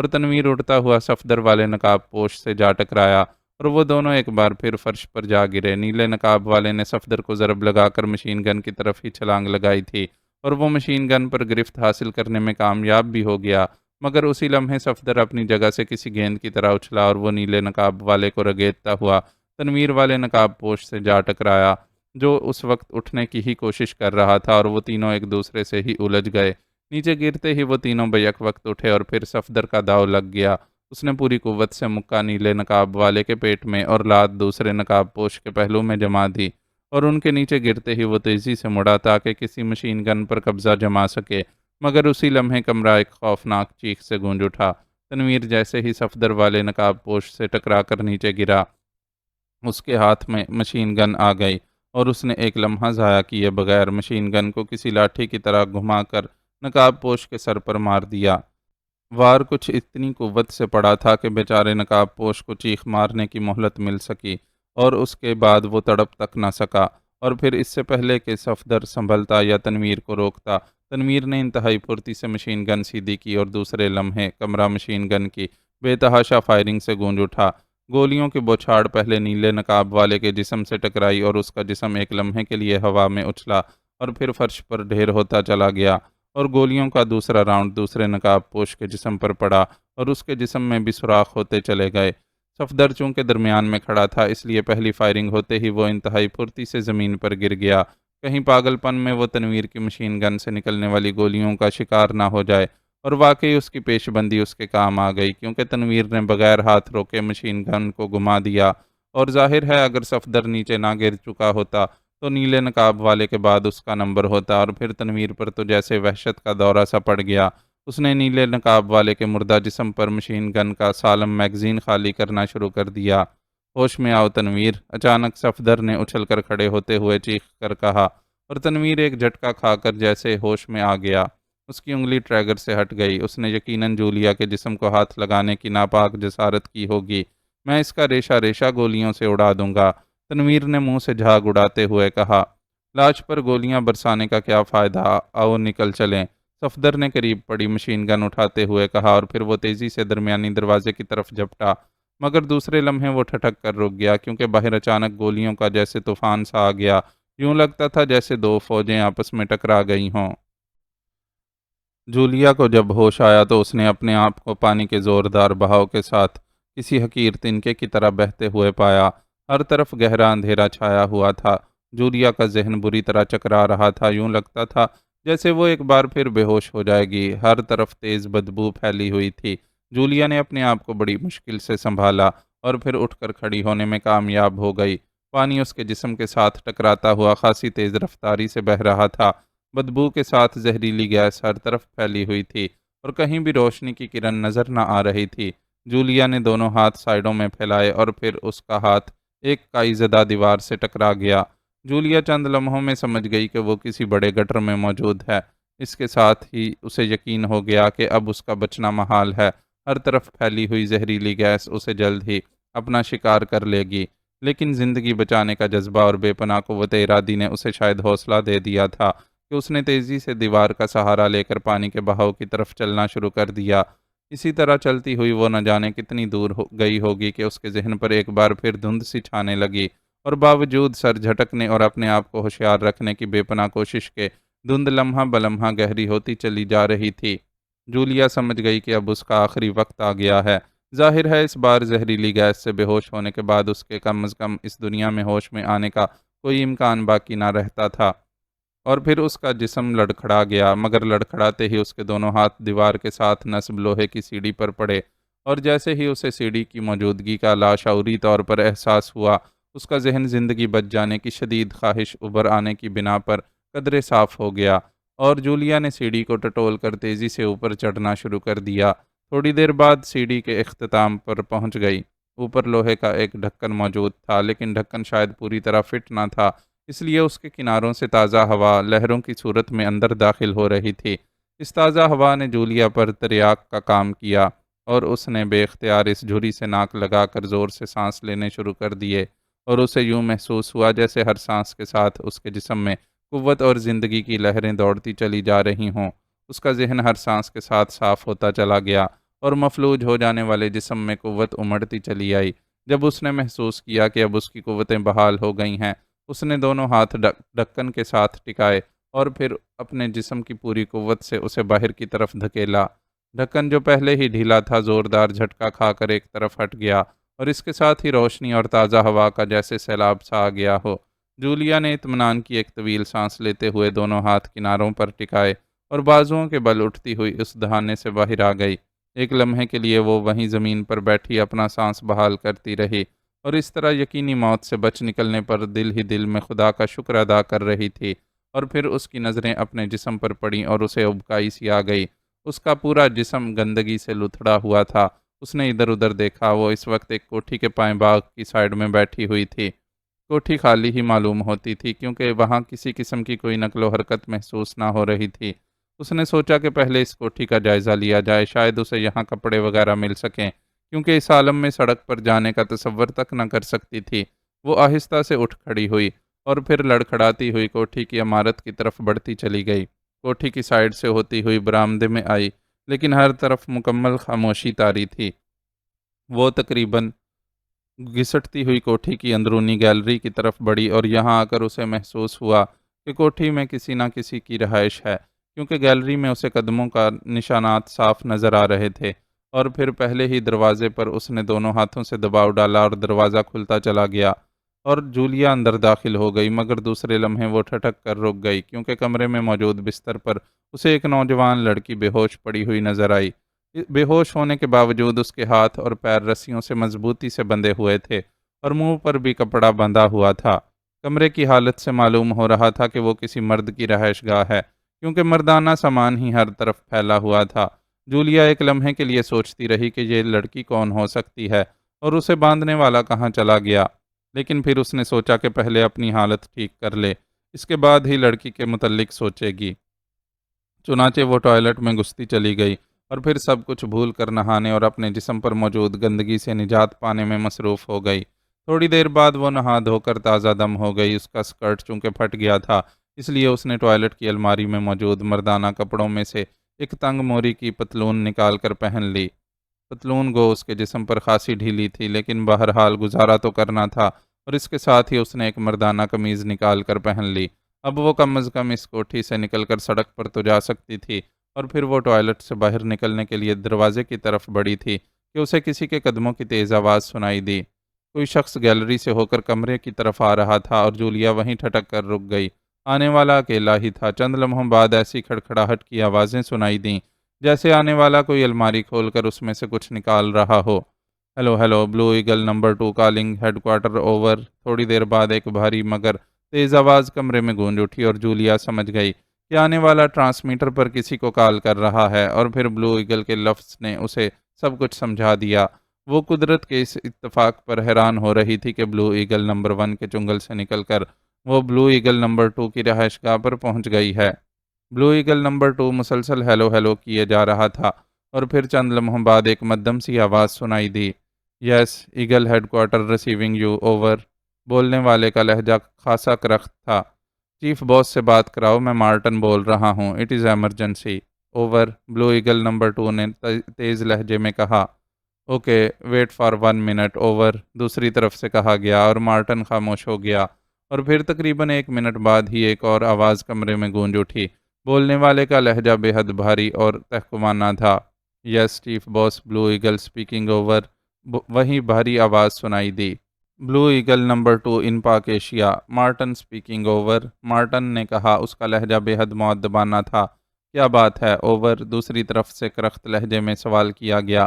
اور تنویر اڑتا ہوا صفدر والے نقاب پوش سے جا ٹکرایا اور وہ دونوں ایک بار پھر فرش پر جا گرے۔ نیلے نقاب والے نے صفدر کو ضرب لگا کر مشین گن کی طرف ہی چھلانگ لگائی تھی اور وہ مشین گن پر گرفت حاصل کرنے میں کامیاب بھی ہو گیا، مگر اسی لمحے صفدر اپنی جگہ سے کسی گیند کی طرح اچھلا اور وہ نیلے نقاب والے کو رگیدتا ہوا تنویر والے نقاب پوش سے جا ٹکرایا، جو اس وقت اٹھنے کی ہی کوشش کر رہا تھا، اور وہ تینوں ایک دوسرے سے ہی الجھ گئے۔ نیچے گرتے ہی وہ تینوں بیک وقت اٹھے اور پھر صفدر کا داؤ لگ گیا۔ اس نے پوری قوت سے مکہ نیلے نقاب والے کے پیٹ میں اور لات دوسرے نقاب پوش کے پہلو میں جما دی، اور ان کے نیچے گرتے ہی وہ تیزی سے مڑا تاکہ کسی مشین گن پر قبضہ جما سکے، مگر اسی لمحے کمرہ ایک خوفناک چیخ سے گونج اٹھا۔ تنویر جیسے ہی صفدر والے نقاب پوش سے ٹکرا کر نیچے گرا، اس کے ہاتھ میں مشین گن آ گئی اور اس نے ایک لمحہ ضائع کیے بغیر مشین گن کو کسی لاٹھی کی طرح گھما کر نقاب پوش کے سر پر مار دیا۔ وار کچھ اتنی قوت سے پڑا تھا کہ بیچارے نقاب پوش کو چیخ مارنے کی مہلت مل سکی، اور اس کے بعد وہ تڑپ تک نہ سکا، اور پھر اس سے پہلے کہ صفدر سنبھلتا یا تنویر کو روکتا، تنویر نے انتہائی پھرتی سے مشین گن سیدھی کی اور دوسرے لمحے کمرہ مشین گن کی بے تحاشا فائرنگ سے گونج اٹھا۔ گولیوں کی بوچھاڑ پہلے نیلے نقاب والے کے جسم سے ٹکرائی اور اس کا جسم ایک لمحے کے لیے ہوا میں اچھلا اور پھر فرش پر ڈھیر ہوتا چلا گیا، اور گولیوں کا دوسرا راؤنڈ دوسرے نقاب پوش کے جسم پر پڑا اور اس کے جسم میں بھی سوراخ ہوتے چلے گئے۔ صفدر چونکہ درمیان میں کھڑا تھا، اس لیے پہلی فائرنگ ہوتے ہی وہ انتہائی پھرتی سے زمین پر گر گیا، کہیں پاگل پن میں وہ تنویر کی مشین گن سے نکلنے والی گولیوں کا شکار نہ ہو جائے۔ اور واقعی اس کی پیش بندی اس کے کام آ گئی، کیونکہ تنویر نے بغیر ہاتھ روکے مشین گن کو گما دیا، اور ظاہر ہے اگر صفدر نیچے نہ گر چکا ہوتا تو نیلے نقاب والے کے بعد اس کا نمبر ہوتا، اور پھر تنویر پر تو جیسے وحشت کا دورہ سا پڑ گیا۔ اس نے نیلے نقاب والے کے مردہ جسم پر مشین گن کا سالم میگزین خالی کرنا شروع کر دیا۔ ہوش میں آؤ تنویر، اچانک صفدر نے اچھل کر کھڑے ہوتے ہوئے چیخ کر کہا، اور تنویر ایک جھٹکا کھا کر جیسے ہوش میں آ گیا۔ اس کی انگلی ٹریگر سے ہٹ گئی۔ اس نے یقیناً جولیا کے جسم کو ہاتھ لگانے کی ناپاک جسارت کی ہوگی۔ میں اس کا ریشہ ریشہ گولیوں سے اڑا دوں گا، تنویر نے منہ سے جھاگ اڑاتے ہوئے کہا۔ لاش پر گولیاں برسانے کا کیا فائدہ، آؤ نکل چلیں، صفدر نے قریب پڑی مشین گن اٹھاتے ہوئے کہا، اور پھر وہ تیزی سے درمیانی دروازے کی طرف جھپٹا، مگر دوسرے لمحے وہ ٹھٹک کر رک گیا، کیونکہ باہر اچانک گولیوں کا جیسے طوفان سا آ گیا، یوں لگتا تھا جیسے دو فوجیں آپس میں ٹکرا گئی ہوں۔ جولیا کو جب ہوش آیا تو اس نے اپنے آپ کو پانی کے زوردار بہاؤ کے ساتھ کسی حقیر تنکے کی طرح بہتے ہوئے پایا۔ ہر طرف گہرا اندھیرا چھایا ہوا تھا۔ جولیا کا ذہن بری طرح چکرا رہا تھا، یوں لگتا تھا جیسے وہ ایک بار پھر بے ہوش ہو جائے گی۔ ہر طرف تیز بدبو پھیلی ہوئی تھی۔ جولیا نے اپنے آپ کو بڑی مشکل سے سنبھالا اور پھر اٹھ کر کھڑی ہونے میں کامیاب ہو گئی۔ پانی اس کے جسم کے ساتھ ٹکراتا ہوا خاصی تیز رفتاری سے بہہ رہا تھا۔ بدبو کے ساتھ زہریلی گیس ہر طرف پھیلی ہوئی تھی اور کہیں بھی روشنی کی کرن نظر نہ آ رہی تھی۔ جولیا نے دونوں ہاتھ سائیڈوں میں پھیلائے اور پھر اس کا ہاتھ ایک کائی زدہ دیوار سے ٹکرا گیا۔ جولیا چند لمحوں میں سمجھ گئی کہ وہ کسی بڑے گٹر میں موجود ہے۔ اس کے ساتھ ہی اسے یقین ہو گیا کہ اب اس کا بچنا محال ہے۔ ہر طرف پھیلی ہوئی زہریلی گیس اسے جلد ہی اپنا شکار کر لے گی، لیکن زندگی بچانے کا جذبہ اور بے پناہ قوت ارادی نے اسے شاید حوصلہ دے دیا تھا کہ اس نے تیزی سے دیوار کا سہارا لے کر پانی کے بہاؤ کی طرف چلنا شروع کر دیا۔ اسی طرح چلتی ہوئی وہ نہ جانے کتنی دور گئی ہوگی کہ اس کے ذہن پر ایک بار پھر دھند سی چھانے لگی، اور باوجود سر جھٹکنے اور اپنے آپ کو ہوشیار رکھنے کی بے پناہ کوشش کے دھند لمحہ بلمحہ گہری ہوتی چلی جا رہی تھی۔ جولیا سمجھ گئی کہ اب اس کا آخری وقت آ گیا ہے۔ ظاہر ہے اس بار زہریلی گیس سے بے ہوش ہونے کے بعد اس کے کم از کم اس دنیا میں ہوش میں آنے کا کوئی امکان باقی نہ رہتا تھا، اور پھر اس کا جسم لڑکھڑا گیا، مگر لڑکھڑاتے ہی اس کے دونوں ہاتھ دیوار کے ساتھ نصب لوہے کی سیڑھی پر پڑے، اور جیسے ہی اسے سیڑھی کی موجودگی کا لاشعوری طور پر احساس ہوا، اس کا ذہن زندگی بچ جانے کی شدید خواہش ابھر آنے کی بنا پر قدرے صاف ہو گیا، اور جولیا نے سیڑھی کو ٹٹول کر تیزی سے اوپر چڑھنا شروع کر دیا۔ تھوڑی دیر بعد سیڑھی کے اختتام پر پہنچ گئی۔ اوپر لوہے کا ایک ڈھکن موجود تھا، لیکن ڈھکن شاید پوری طرح فٹ نہ تھا، اس لیے اس کے کناروں سے تازہ ہوا لہروں کی صورت میں اندر داخل ہو رہی تھی۔ اس تازہ ہوا نے جولیا پر تریاک کا کام کیا، اور اس نے بے اختیار اس جھری سے ناک لگا کر زور سے سانس لینے شروع کر دیے، اور اسے یوں محسوس ہوا جیسے ہر سانس کے ساتھ اس کے جسم میں قوت اور زندگی کی لہریں دوڑتی چلی جا رہی ہوں۔ اس کا ذہن ہر سانس کے ساتھ صاف ہوتا چلا گیا، اور مفلوج ہو جانے والے جسم میں قوت امڑتی چلی آئی۔ جب اس نے محسوس کیا کہ اب اس کی قوتیں بحال ہو گئی ہیں، اس نے دونوں ہاتھ ڈھکن کے ساتھ ٹکائے اور پھر اپنے جسم کی پوری قوت سے اسے باہر کی طرف دھکیلا۔ ڈھکن جو پہلے ہی ڈھیلا تھا زوردار جھٹکا کھا کر ایک طرف ہٹ گیا اور اس کے ساتھ ہی روشنی اور تازہ ہوا کا جیسے سیلاب سا آ گیا ہو۔ جولیا نے اطمینان کی ایک طویل سانس لیتے ہوئے دونوں ہاتھ کناروں پر ٹکائے اور بازوؤں کے بل اٹھتی ہوئی اس دہانے سے باہر آ گئی۔ ایک لمحے کے لیے وہ وہیں زمین پر بیٹھی اپنا سانس بحال کرتی رہی اور اس طرح یقینی موت سے بچ نکلنے پر دل ہی دل میں خدا کا شکر ادا کر رہی تھی۔ اور پھر اس کی نظریں اپنے جسم پر پڑیں اور اسے ابکائی سی آ گئی۔ اس کا پورا جسم گندگی سے لتھڑا ہوا تھا۔ اس نے ادھر ادھر دیکھا، وہ اس وقت ایک کوٹھی کے پائیں باغ کی سائیڈ میں بیٹھی ہوئی تھی۔ کوٹھی خالی ہی معلوم ہوتی تھی کیونکہ وہاں کسی قسم کی کوئی نقل و حرکت محسوس نہ ہو رہی تھی۔ اس نے سوچا کہ پہلے اس کوٹھی کا جائزہ لیا جائے، شاید اسے یہاں کپڑے وغیرہ مل سکیں، کیونکہ اس عالم میں سڑک پر جانے کا تصور تک نہ کر سکتی تھی۔ وہ آہستہ سے اٹھ کھڑی ہوئی اور پھر لڑکھڑاتی ہوئی کوٹھی کی عمارت کی طرف بڑھتی چلی گئی۔ کوٹھی کی سائیڈ سے ہوتی ہوئی برآمدے میں آئی، لیکن ہر طرف مکمل خاموشی طاری تھی۔ وہ تقریباً گھسٹتی ہوئی کوٹھی کی اندرونی گیلری کی طرف بڑھی اور یہاں آ کر اسے محسوس ہوا کہ کوٹھی میں کسی نہ کسی کی رہائش ہے، کیونکہ گیلری میں اسے قدموں کا نشانات صاف نظر آ رہے تھے۔ اور پھر پہلے ہی دروازے پر اس نے دونوں ہاتھوں سے دباؤ ڈالا اور دروازہ کھلتا چلا گیا اور جولیا اندر داخل ہو گئی، مگر دوسرے لمحے وہ ٹھٹک کر رک گئی کیونکہ کمرے میں موجود بستر پر اسے ایک نوجوان لڑکی بے ہوش پڑی ہوئی نظر آئی۔ بے ہوش ہونے کے باوجود اس کے ہاتھ اور پیر رسیوں سے مضبوطی سے بندھے ہوئے تھے اور منہ پر بھی کپڑا بندھا ہوا تھا۔ کمرے کی حالت سے معلوم ہو رہا تھا کہ وہ کسی مرد کی رہائش گاہ ہے، کیونکہ مردانہ سامان ہی ہر طرف پھیلا ہوا تھا۔ جولیا ایک لمحے کے لیے سوچتی رہی کہ یہ لڑکی کون ہو سکتی ہے اور اسے باندھنے والا کہاں چلا گیا، لیکن پھر اس نے سوچا کہ پہلے اپنی حالت ٹھیک کر لے، اس کے بعد ہی لڑکی کے متعلق سوچے گی۔ چنانچہ وہ ٹوائلٹ میں گھستی چلی گئی اور پھر سب کچھ بھول کر نہانے اور اپنے جسم پر موجود گندگی سے نجات پانے میں مصروف ہو گئی۔ تھوڑی دیر بعد وہ نہا دھو کر تازہ دم ہو گئی۔ اس کا سکرٹ چونکہ پھٹ گیا تھا، اس لیے اس نے ٹوائلٹ کی الماری میں موجود مردانہ کپڑوں میں سے ایک تنگ موری کی پتلون نکال کر پہن لی۔ پتلون گو اس کے جسم پر خاصی ڈھیلی تھی، لیکن بہرحال گزارا تو کرنا تھا، اور اس کے ساتھ ہی اس نے ایک مردانہ قمیض نکال کر پہن لی۔ اب وہ کم از کم اس کوٹھی سے نکل کر سڑک پر تو جا سکتی تھی، اور پھر وہ ٹوائلٹ سے باہر نکلنے کے لیے دروازے کی طرف بڑھی تھی کہ اسے کسی کے قدموں کی تیز آواز سنائی دی۔ کوئی شخص گیلری سے ہو کر کمرے کی طرف آ رہا تھا اور جولیا وہیں ٹھٹک کر رک گئی۔ آنے والا اکیلا ہی تھا۔ چند لمحوں بعد ایسی کھڑکھڑاہٹ کی آوازیں سنائی دیں جیسے آنے والا کوئی الماری کھول کر اس میں سے کچھ نکال رہا ہو۔ Hello hello, blue eagle number 2 calling, head quarter over. تھوڑی دیر بعد ایک بھاری مگر تیز آواز کمرے میں گونج اٹھی اور جولیا سمجھ گئی کہ آنے والا ٹرانسمیٹر پر کسی کو کال کر رہا ہے، اور پھر بلو ایگل کے لفظ نے اسے سب کچھ سمجھا دیا۔ وہ قدرت کے اس اتفاق پر حیران ہو رہی تھی کہ بلو ایگل نمبر 1 کے چنگل سے نکل کر وہ بلو ایگل نمبر 2 کی رہائش گاہ پر پہنچ گئی ہے۔ بلو ایگل نمبر 2 مسلسل ہیلو ہیلو کیے جا رہا تھا، اور پھر چند لمحوں بعد ایک مدھم سی آواز سنائی دی۔ Yes eagle head quarter receiving you, over. بولنے والے کا لہجہ خاصا کرخت تھا۔ چیف باس سے بات کراؤ، میں مارٹن بول رہا ہوں، it is emergency, over. Blue eagle number 2 نے تیز لہجے میں کہا۔ Okay wait for 1 minute, over, دوسری طرف سے کہا گیا، اور مارٹن خاموش ہو گیا۔ اور پھر تقریباً 1 منٹ بعد ہی ایک اور آواز کمرے میں گونج اٹھی۔ بولنے والے کا لہجہ بے حد بھاری اور تحکمانہ تھا۔ یس چیف باس، بلو ایگل اسپیکنگ، اوور۔ وہی بھاری آواز سنائی دی۔ بلو ایگل نمبر 2 ان پاک Asia, Martin speaking, over. Martin نے کہا، اس کا لہجہ بے حد مؤدبانہ تھا۔ کیا بات ہے، اوور، دوسری طرف سے کرخت لہجے میں سوال کیا گیا۔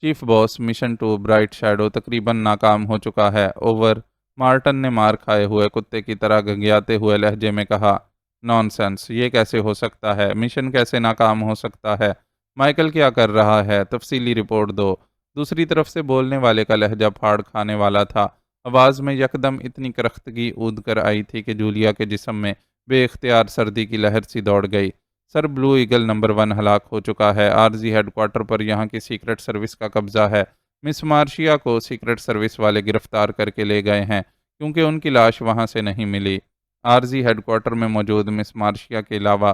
چیف باس، مشن 2 برائٹ شیڈو تقریباً ناکام ہو چکا ہے، اوور۔ مارٹن نے مار کھائے ہوئے کتے کی طرح گھگیاتے ہوئے لہجے میں کہا۔ نان سینس، یہ کیسے ہو سکتا ہے؟ مشن کیسے ناکام ہو سکتا ہے؟ مائیکل کیا کر رہا ہے؟ تفصیلی رپورٹ دو۔ دوسری طرف سے بولنے والے کا لہجہ پھاڑ کھانے والا تھا۔ آواز میں یکدم اتنی کرختگی اود کر آئی تھی کہ جولیا کے جسم میں بے اختیار سردی کی لہر سی دوڑ گئی۔ سر، بلو ایگل نمبر 1 ہلاک ہو چکا ہے۔ عارضی ہیڈ کوارٹر پر یہاں کی سیکرٹ سروس کا قبضہ ہے۔ مس مارشیا کو سیکرٹ سروس والے گرفتار کر کے لے گئے ہیں، کیونکہ ان کی لاش وہاں سے نہیں ملی۔ عارضی ہیڈ کوارٹر میں موجود مس مارشیا کے علاوہ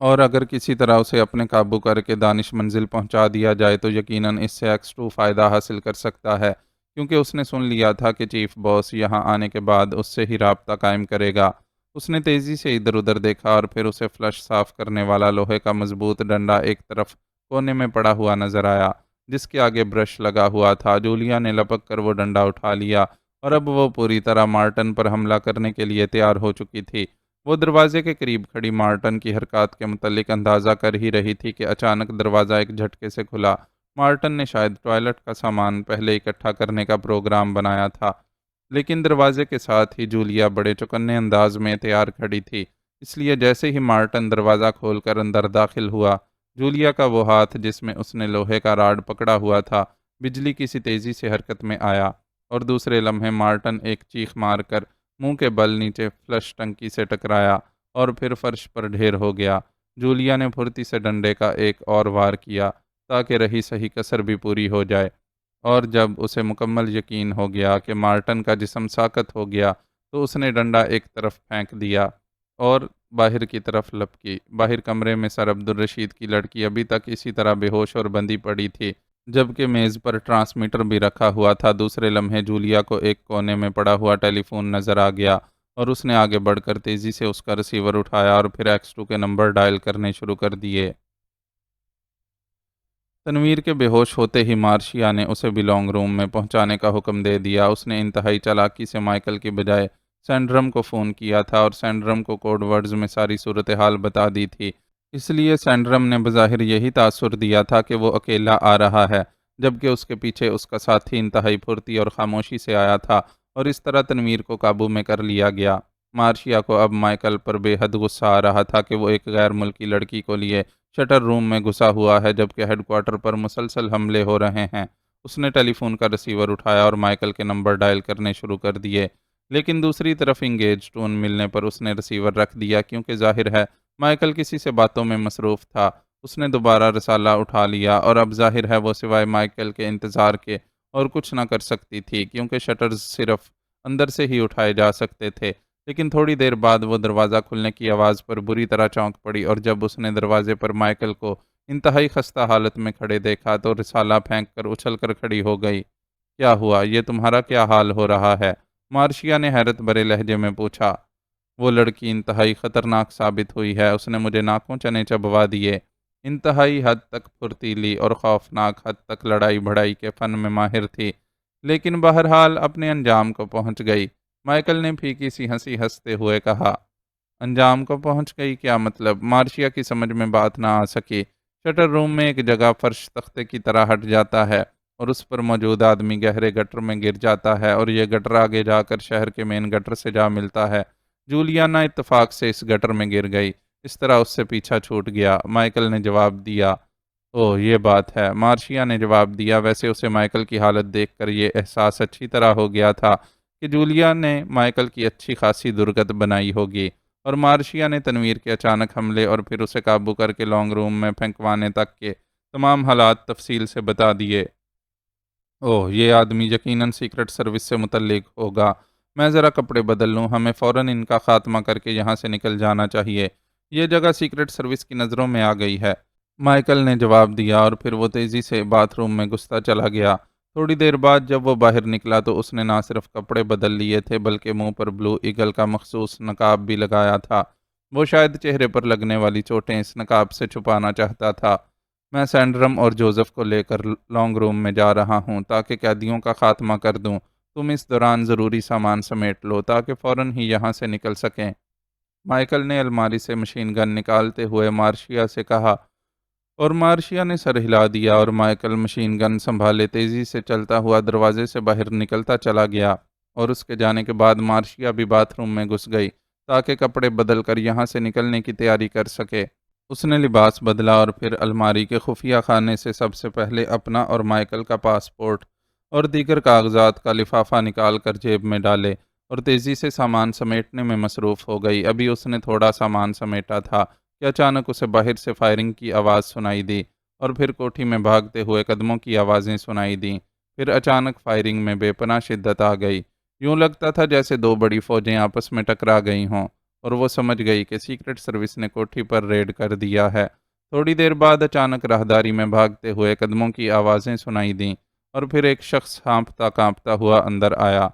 اور اگر کسی طرح اسے اپنے قابو کر کے دانش منزل پہنچا دیا جائے تو یقیناً اس سے ایکس 2 فائدہ حاصل کر سکتا ہے، کیونکہ اس نے سن لیا تھا کہ چیف باس یہاں آنے کے بعد اس سے ہی رابطہ قائم کرے گا۔ اس نے تیزی سے ادھر ادھر دیکھا اور پھر اسے فلش صاف کرنے والا لوہے کا مضبوط ڈنڈا ایک طرف کونے میں پڑا ہوا نظر آیا، جس کے آگے برش لگا ہوا تھا۔ جولیا نے لپک کر وہ ڈنڈا اٹھا لیا اور اب وہ پوری طرح مارٹن پر حملہ کرنے کے لیے تیار ہو چکی تھی۔ وہ دروازے کے قریب کھڑی مارٹن کی حرکات کے متعلق اندازہ کر ہی رہی تھی کہ اچانک دروازہ ایک جھٹکے سے کھلا۔ مارٹن نے شاید ٹوائلٹ کا سامان پہلے اکٹھا کرنے کا پروگرام بنایا تھا، لیکن دروازے کے ساتھ ہی جولیا بڑے چوکنے انداز میں تیار کھڑی تھی، اس لیے جیسے ہی مارٹن دروازہ کھول کر اندر داخل ہوا، جولیا کا وہ ہاتھ جس میں اس نے لوہے کا راڈ پکڑا ہوا تھا بجلی کی سی تیزی سے حرکت میں آیا، اور دوسرے لمحے مارٹن ایک چیخ مار کر منہ کے بل نیچے فلش ٹنکی سے ٹکرایا اور پھر فرش پر ڈھیر ہو گیا۔ جولیا نے پھرتی سے ڈنڈے کا ایک اور وار کیا تاکہ رہی صحیح کسر بھی پوری ہو جائے، اور جب اسے مکمل یقین ہو گیا کہ مارٹن کا جسم ساکت ہو گیا تو اس نے ڈنڈا ایک طرف پھینک دیا اور باہر کی طرف لپکی۔ باہر کمرے میں سر عبدالرشید کی لڑکی ابھی تک اسی طرح بے ہوش اور بندھی پڑی تھی، جبکہ میز پر ٹرانسمیٹر بھی رکھا ہوا تھا۔ دوسرے لمحے جولیا کو ایک کونے میں پڑا ہوا ٹیلی فون نظر آ گیا اور اس نے آگے بڑھ کر تیزی سے اس کا ریسیور اٹھایا اور پھر ایکس 2 کے نمبر ڈائل کرنے شروع کر دیے۔ تنویر کے بے ہوش ہوتے ہی مارشیا نے اسے بھی لانگ روم میں پہنچانے کا حکم دے دیا۔ اس نے انتہائی چالاکی سے مائیکل کی بجائے سینڈرم کو فون کیا تھا اور سینڈرم کو کوڈ ورڈز میں ساری صورتحال بتا دی تھی، اس لیے سینڈرم نے بظاہر یہی تاثر دیا تھا کہ وہ اکیلا آ رہا ہے، جبکہ اس کے پیچھے اس کا ساتھی انتہائی پھرتی اور خاموشی سے آیا تھا، اور اس طرح تنویر کو قابو میں کر لیا گیا۔ مارشیا کو اب مائیکل پر بے حد غصہ آ رہا تھا کہ وہ ایک غیر ملکی لڑکی کو لیے شٹر روم میں گھسا ہوا ہے، جبکہ ہیڈ کوارٹر پر مسلسل حملے ہو رہے ہیں۔ اس نے ٹیلی فون کا ریسیور اٹھایا اور مائیکل کے نمبر ڈائل کرنے شروع کر دیے، لیکن دوسری طرف انگیج ٹون ملنے پر اس نے ریسیور رکھ دیا، کیونکہ ظاہر ہے مائیکل کسی سے باتوں میں مصروف تھا۔ اس نے دوبارہ رسالہ اٹھا لیا اور اب ظاہر ہے وہ سوائے مائیکل کے انتظار کے اور کچھ نہ کر سکتی تھی، کیونکہ شٹرز صرف اندر سے ہی اٹھائے جا سکتے تھے۔ لیکن تھوڑی دیر بعد وہ دروازہ کھلنے کی آواز پر بری طرح چونک پڑی، اور جب اس نے دروازے پر مائیکل کو انتہائی خستہ حالت میں کھڑے دیکھا تو رسالہ پھینک کر اچھل کر کھڑی ہو گئی۔ کیا ہوا؟ یہ تمہارا کیا حال ہو رہا ہے؟ مارشیا نے حیرت بھرے لہجے میں پوچھا۔ وہ لڑکی انتہائی خطرناک ثابت ہوئی ہے، اس نے مجھے ناکوں چنے چبوا دیے۔ انتہائی حد تک پھرتیلی اور خوفناک حد تک لڑائی بھڑائی کے فن میں ماہر تھی، لیکن بہرحال اپنے انجام کو پہنچ گئی۔ مائیکل نے پھیکی سی ہنسی ہنستے ہوئے کہا۔ انجام کو پہنچ گئی؟ کیا مطلب؟ مارشیا کی سمجھ میں بات نہ آ سکی۔ شٹر روم میں ایک جگہ فرش تختے کی طرح ہٹ جاتا ہے اور اس پر موجود آدمی گہرے گٹر میں گر جاتا ہے، اور یہ گٹر آگے جا کر شہر کے مین گٹر سے جا ملتا ہے۔ جولیا نا اتفاق سے اس گٹر میں گر گئی، اس طرح اس سے پیچھا چھوٹ گیا۔ مائیکل نے جواب دیا۔ اوہ، یہ بات ہے، مارشیا نے جواب دیا۔ ویسے اسے مائیکل کی حالت دیکھ کر یہ احساس اچھی طرح ہو گیا تھا کہ جولیا نے مائیکل کی اچھی خاصی درگت بنائی ہوگی، اور مارشیا نے تنویر کے اچانک حملے اور پھر اسے قابو کر کے لانگ روم میں پھینکوانے تک کے تمام حالات تفصیل سے بتا دیے۔ اوہ، یہ آدمی یقیناً سیکرٹ سروس سے متعلق ہوگا۔ میں ذرا کپڑے بدل لوں، ہمیں فوراً ان کا خاتمہ کر کے یہاں سے نکل جانا چاہیے۔ یہ جگہ سیکرٹ سروس کی نظروں میں آ گئی ہے، مائیکل نے جواب دیا، اور پھر وہ تیزی سے باتھ روم میں گھستا چلا گیا۔ تھوڑی دیر بعد جب وہ باہر نکلا تو اس نے نہ صرف کپڑے بدل لیے تھے بلکہ منہ پر بلو ایگل کا مخصوص نقاب بھی لگایا تھا۔ وہ شاید چہرے پر لگنے والی چوٹیں اس نقاب سے چھپانا چاہتا تھا۔ میں سینڈرم اور جوزف کو لے کر لانگ روم میں جا رہا ہوں تاکہ قیدیوں کا خاتمہ کر دوں۔ تم اس دوران ضروری سامان سمیٹ لو تاکہ فوراً ہی یہاں سے نکل سکیں۔ مائیکل نے الماری سے مشین گن نکالتے ہوئے مارشیا سے کہا، اور مارشیا نے سر ہلا دیا، اور مائیکل مشین گن سنبھالے تیزی سے چلتا ہوا دروازے سے باہر نکلتا چلا گیا، اور اس کے جانے کے بعد مارشیا بھی باتھ روم میں گھس گئی تاکہ کپڑے بدل کر یہاں سے نکلنے کی تیاری کر سکے۔ اس نے لباس بدلا اور پھر الماری کے خفیہ خانے سے سب سے پہلے اپنا اور مائیکل کا پاسپورٹ اور دیگر کاغذات کا لفافہ نکال کر جیب میں ڈالے اور تیزی سے سامان سمیٹنے میں مصروف ہو گئی۔ ابھی اس نے تھوڑا سامان سمیٹا تھا کہ اچانک اسے باہر سے فائرنگ کی آواز سنائی دی، اور پھر کوٹھی میں بھاگتے ہوئے قدموں کی آوازیں سنائی دیں۔ پھر اچانک فائرنگ میں بے پناہ شدت آ گئی، یوں لگتا تھا جیسے دو بڑی فوجیں آپس میں ٹکرا گئی ہوں، اور وہ سمجھ گئی کہ سیکرٹ سروس نے کوٹھی پر ریڈ کر دیا ہے۔ تھوڑی دیر بعد اچانک راہداری میں بھاگتے ہوئے قدموں کی آوازیں سنائی دیں اور پھر ایک شخص ہانپتا کانپتا ہوا اندر آیا۔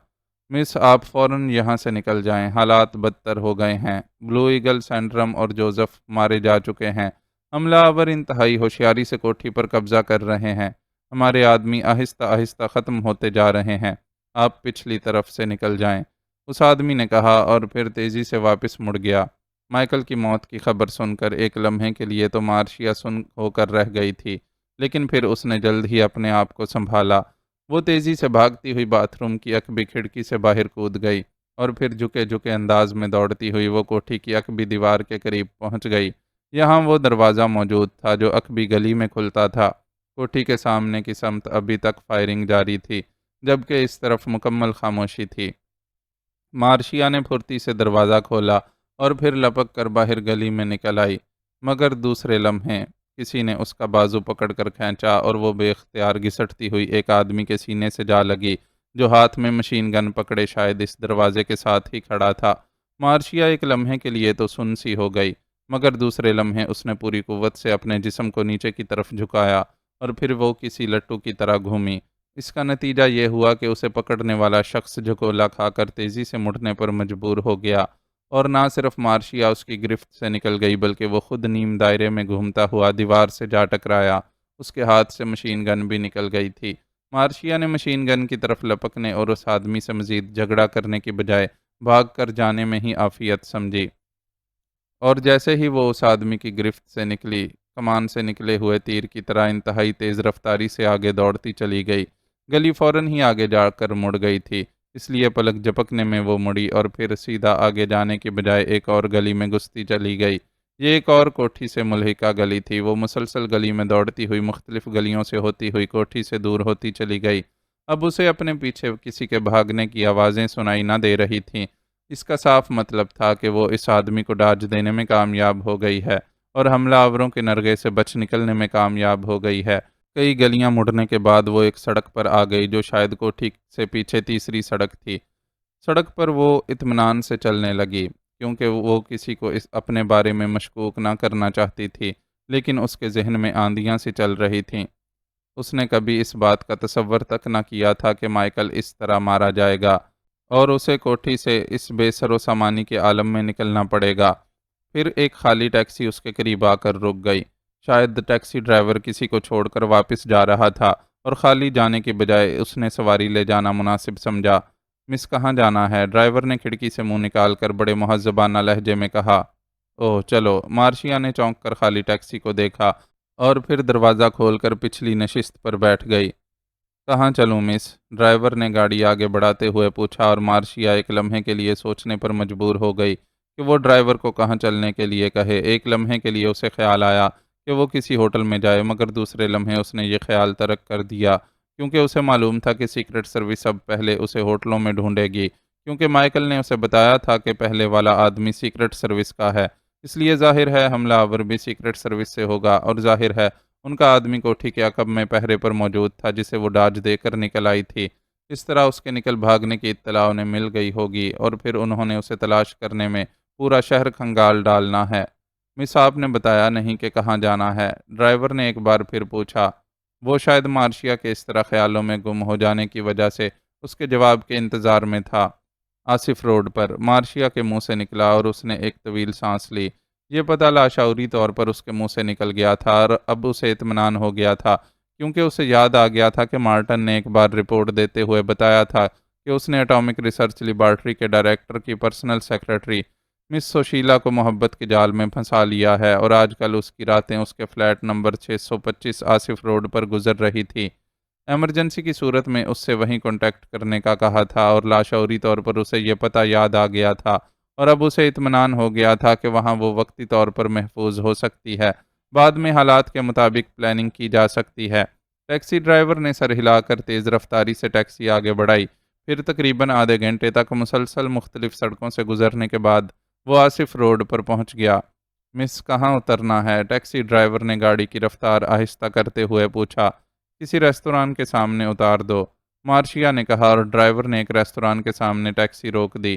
مس، آپ فوراً یہاں سے نکل جائیں، حالات بدتر ہو گئے ہیں۔ بلو ایگل، سینڈرم اور جوزف مارے جا چکے ہیں۔ حملہ آور انتہائی ہوشیاری سے کوٹھی پر قبضہ کر رہے ہیں۔ ہمارے آدمی آہستہ آہستہ ختم ہوتے جا رہے ہیں۔ آپ پچھلی طرف سے نکل جائیں، اس آدمی نے کہا اور پھر تیزی سے واپس مڑ گیا۔ مائیکل کی موت کی خبر سن کر ایک لمحے کے لیے تو مارشیا سن ہو کر رہ گئی تھی، لیکن پھر اس نے جلد ہی اپنے آپ کو سنبھالا۔ وہ تیزی سے بھاگتی ہوئی باتھ روم کی عقبی کھڑکی سے باہر کود گئی اور پھر جھکے جھکے انداز میں دوڑتی ہوئی وہ کوٹھی کی عقبی دیوار کے قریب پہنچ گئی۔ یہاں وہ دروازہ موجود تھا جو عقبی گلی میں کھلتا تھا۔ کوٹھی کے سامنے کی سمت ابھی تک فائرنگ جاری تھی، جبکہ اس طرف مکمل خاموشی تھی۔ مارشیا نے پھرتی سے دروازہ کھولا اور پھر لپک کر باہر گلی میں نکل آئی، مگر دوسرے لمحے کسی نے اس کا بازو پکڑ کر کھینچا اور وہ بے اختیار گھسٹتی ہوئی ایک آدمی کے سینے سے جا لگی جو ہاتھ میں مشین گن پکڑے شاید اس دروازے کے ساتھ ہی کھڑا تھا۔ مارشیا ایک لمحے کے لیے تو سن سی ہو گئی، مگر دوسرے لمحے اس نے پوری قوت سے اپنے جسم کو نیچے کی طرف جھکایا اور پھر وہ کسی لٹو کی طرح گھومی۔ اس کا نتیجہ یہ ہوا کہ اسے پکڑنے والا شخص جھکولا کھا کر تیزی سے مڑنے پر مجبور ہو گیا، اور نہ صرف مارشیا اس کی گرفت سے نکل گئی بلکہ وہ خود نیم دائرے میں گھومتا ہوا دیوار سے جا ٹکرایا۔ اس کے ہاتھ سے مشین گن بھی نکل گئی تھی۔ مارشیا نے مشین گن کی طرف لپکنے اور اس آدمی سے مزید جھگڑا کرنے کی بجائے بھاگ کر جانے میں ہی عافیت سمجھی، اور جیسے ہی وہ اس آدمی کی گرفت سے نکلی، کمان سے نکلے ہوئے تیر کی طرح انتہائی تیز رفتاری سے آگے دوڑتی چلی گئی۔ گلی فوراً ہی آگے جا کر مڑ گئی تھی، اس لیے پلک جھپکنے میں وہ مڑی اور پھر سیدھا آگے جانے کی بجائے ایک اور گلی میں گھستی چلی گئی۔ یہ ایک اور کوٹھی سے ملحقہ گلی تھی۔ وہ مسلسل گلی میں دوڑتی ہوئی مختلف گلیوں سے ہوتی ہوئی کوٹھی سے دور ہوتی چلی گئی۔ اب اسے اپنے پیچھے کسی کے بھاگنے کی آوازیں سنائی نہ دے رہی تھیں۔ اس کا صاف مطلب تھا کہ وہ اس آدمی کو ڈاج دینے میں کامیاب ہو گئی ہے اور حملہ آوروں کے نرغے سے بچ نکلنے میں کامیاب ہو گئی ہے۔ کئی گلیاں مڑنے کے بعد وہ ایک سڑک پر آ گئی جو شاید کوٹھی سے پیچھے تیسری سڑک تھی۔ سڑک پر وہ اطمینان سے چلنے لگی کیونکہ وہ کسی کو اپنے بارے میں مشکوک نہ کرنا چاہتی تھی، لیکن اس کے ذہن میں آندیاں سی چل رہی تھیں۔ اس نے کبھی اس بات کا تصور تک نہ کیا تھا کہ مائیکل اس طرح مارا جائے گا اور اسے کوٹھی سے اس بے سر و سامانی کے عالم میں نکلنا پڑے گا۔ پھر ایک خالی ٹیکسی اس کے قریب آ کر رک گئی۔ شاید ٹیکسی ڈرائیور کسی کو چھوڑ کر واپس جا رہا تھا اور خالی جانے کی بجائے اس نے سواری لے جانا مناسب سمجھا۔ مس، کہاں جانا ہے؟ ڈرائیور نے کھڑکی سے منہ نکال کر بڑے مہذبانہ لہجے میں کہا۔ اوہ چلو۔ مارشیا نے چونک کر خالی ٹیکسی کو دیکھا اور پھر دروازہ کھول کر پچھلی نشست پر بیٹھ گئی۔ کہاں چلوں مس؟ ڈرائیور نے گاڑی آگے بڑھاتے ہوئے پوچھا، اور مارشیا ایک لمحے کے لیے سوچنے پر مجبور ہو گئی کہ وہ ڈرائیور کو کہاں چلنے کے لیے کہے۔ ایک لمحے کے لیے اسے خیال آیا کہ وہ کسی ہوٹل میں جائے، مگر دوسرے لمحے اس نے یہ خیال ترک کر دیا کیونکہ اسے معلوم تھا کہ سیکرٹ سروس اب پہلے اسے ہوٹلوں میں ڈھونڈے گی، کیونکہ مائیکل نے اسے بتایا تھا کہ پہلے والا آدمی سیکرٹ سروس کا ہے، اس لیے ظاہر ہے حملہ آور بھی سیکرٹ سروس سے ہوگا، اور ظاہر ہے ان کا آدمی کوٹھی کے عقب میں پہرے پر موجود تھا جسے وہ ڈاج دے کر نکل آئی تھی۔ اس طرح اس کے نکل بھاگنے کی اطلاع انہیں مل گئی ہوگی اور پھر انہوں نے اسے تلاش کرنے میں پورا شہر کھنگال ڈالنا ہے۔ مس، آپ نے بتایا نہیں کہ کہاں جانا ہے؟ ڈرائیور نے ایک بار پھر پوچھا۔ وہ شاید مارشیا کے اس طرح خیالوں میں گم ہو جانے کی وجہ سے اس کے جواب کے انتظار میں تھا۔ آصف روڈ پر، مارشیا کے منہ سے نکلا اور اس نے ایک طویل سانس لی۔ یہ پتہ لاشعوری طور پر اس کے منہ سے نکل گیا تھا اور اب اسے اطمینان ہو گیا تھا کیونکہ اسے یاد آ گیا تھا کہ مارٹن نے ایک بار رپورٹ دیتے ہوئے بتایا تھا کہ اس نے اٹامک ریسرچ لیبارٹری کے ڈائریکٹر کی پرسنل سیکرٹری مس سوشیلا کو محبت کے جال میں پھنسا لیا ہے، اور آج کل اس کی راتیں اس کے فلیٹ نمبر 625 آصف روڈ پر گزر رہی تھی۔ ایمرجنسی کی صورت میں اس سے وہیں کانٹیکٹ کرنے کا کہا تھا، اور لاشعوری طور پر اسے یہ پتہ یاد آ گیا تھا اور اب اسے اطمینان ہو گیا تھا کہ وہاں وہ وقتی طور پر محفوظ ہو سکتی ہے، بعد میں حالات کے مطابق پلاننگ کی جا سکتی ہے۔ ٹیکسی ڈرائیور نے سر ہلا کر تیز رفتاری سے ٹیکسی آگے بڑھائی۔ پھر تقریباً آدھے گھنٹے تک مسلسل مختلف سڑکوں سے گزرنے کے بعد وہ آصف روڈ پر پہنچ گیا۔ مس، کہاں اترنا ہے؟ ٹیکسی ڈرائیور نے گاڑی کی رفتار آہستہ کرتے ہوئے پوچھا۔ کسی ریستوران کے سامنے اتار دو، مارشیا نے کہا، اور ڈرائیور نے ایک ریستوران کے سامنے ٹیکسی روک دی۔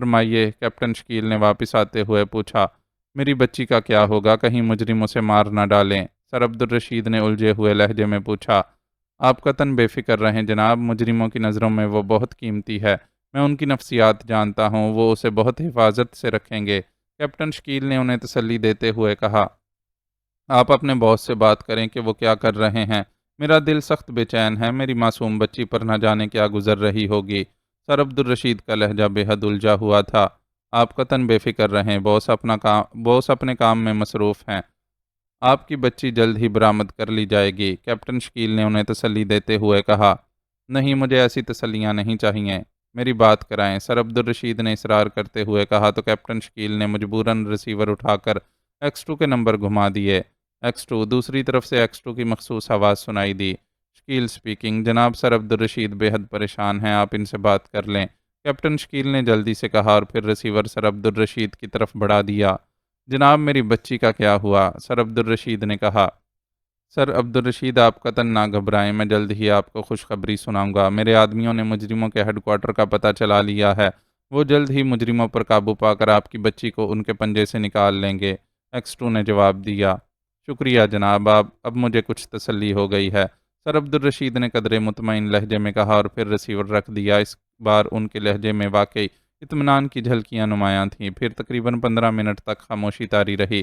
فرمائیے، کیپٹن شکیل نے واپس آتے ہوئے پوچھا۔ میری بچی کا کیا ہوگا؟ کہیں مجرم اسے مار نہ ڈالیں؟ سر عبدالرشید نے الجھے ہوئے لہجے میں پوچھا۔ آپ قطعاً بے فکر رہیں جناب، مجرموں کی نظروں میں وہ بہت قیمتی ہے، میں ان کی نفسیات جانتا ہوں، وہ اسے بہت حفاظت سے رکھیں گے، کیپٹن شکیل نے انہیں تسلی دیتے ہوئے کہا۔ آپ اپنے باس سے بات کریں کہ وہ کیا کر رہے ہیں، میرا دل سخت بے چین ہے، میری معصوم بچی پر نہ جانے کیا گزر رہی ہوگی۔ سر عبدالرشید کا لہجہ بے حد الجھا ہوا تھا۔ آپ قطعاً بے فکر رہیں، باس اپنے کام میں مصروف ہیں، آپ کی بچی جلد ہی برآمد کر لی جائے گی، کیپٹن شکیل نے انہیں تسلی دیتے ہوئے کہا۔ نہیں، مجھے ایسی تسلیاں نہیں چاہیے، میری بات کرائیں، سر عبدالرشید نے اصرار کرتے ہوئے کہا تو کیپٹن شکیل نے مجبوراً ریسیور اٹھا کر X2 کے نمبر گھما دیے۔ X2، دوسری طرف سے X2 کی مخصوص آواز سنائی دی۔ شکیل سپیکنگ، جناب سر عبدالرشید بے حد پریشان ہیں، آپ ان سے بات کر لیں، کیپٹن شکیل نے جلدی سے کہا اور پھر ریسیور سر عبدالرشید کی طرف بڑھا دیا۔ جناب میری بچی کا کیا ہوا؟ سر عبدالرشید نے کہا۔ سر عبدالرشید آپ قطعاً نہ گھبرائیں، میں جلد ہی آپ کو خوشخبری سناؤں گا، میرے آدمیوں نے مجرموں کے ہیڈ کوارٹر کا پتہ چلا لیا ہے، وہ جلد ہی مجرموں پر قابو پا کر آپ کی بچی کو ان کے پنجے سے نکال لیں گے، X2 نے جواب دیا۔ شکریہ جناب، اب مجھے کچھ تسلی ہو گئی ہے، سر عبدالرشید نے قدرے مطمئن لہجے میں کہا اور پھر ریسیور رکھ دیا۔ اس بار ان کے لہجے میں واقعی اطمینان کی جھلکیاں نمایاں تھیں۔ پھر تقریباً 15 منٹ تک خاموشی طاری رہی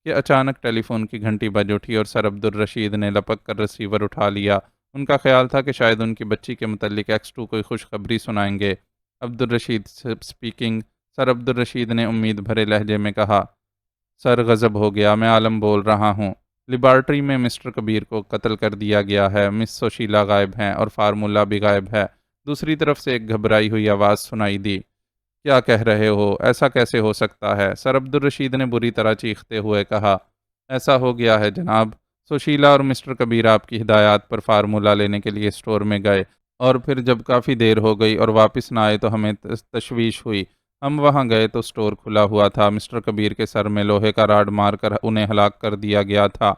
کہ اچانک ٹیلی فون کی گھنٹی بج اٹھی اور سر عبدالرشید نے لپک کر ریسیور اٹھا لیا۔ ان کا خیال تھا کہ شاید ان کی بچی کے متعلق X2 کوئی خوشخبری سنائیں گے۔ عبدالرشید سپیکنگ، سر عبدالرشید نے امید بھرے لہجے میں کہا۔ سر غضب ہو گیا، میں عالم بول رہا ہوں، لیبارٹری میں مسٹر کبیر کو قتل کر دیا گیا ہے، مس سوشیلا غائب ہیں اور فارمولا بھی غائب ہے۔ دوسری طرف سے ایک گھبرائی ہوئی آواز سنائی دی۔ کیا کہہ رہے ہو؟ ایسا کیسے ہو سکتا ہے؟ سر عبدالرشید نے بری طرح چیختے ہوئے کہا۔ ایسا ہو گیا ہے جناب، سوشیلا اور مسٹر کبیر آپ کی ہدایات پر فارمولا لینے کے لیے اسٹور میں گئے اور پھر جب کافی دیر ہو گئی اور واپس نہ آئے تو ہمیں تشویش ہوئی، ہم وہاں گئے تو اسٹور کھلا ہوا تھا، مسٹر کبیر کے سر میں لوہے کا راڈ مار کر انہیں ہلاک کر دیا گیا تھا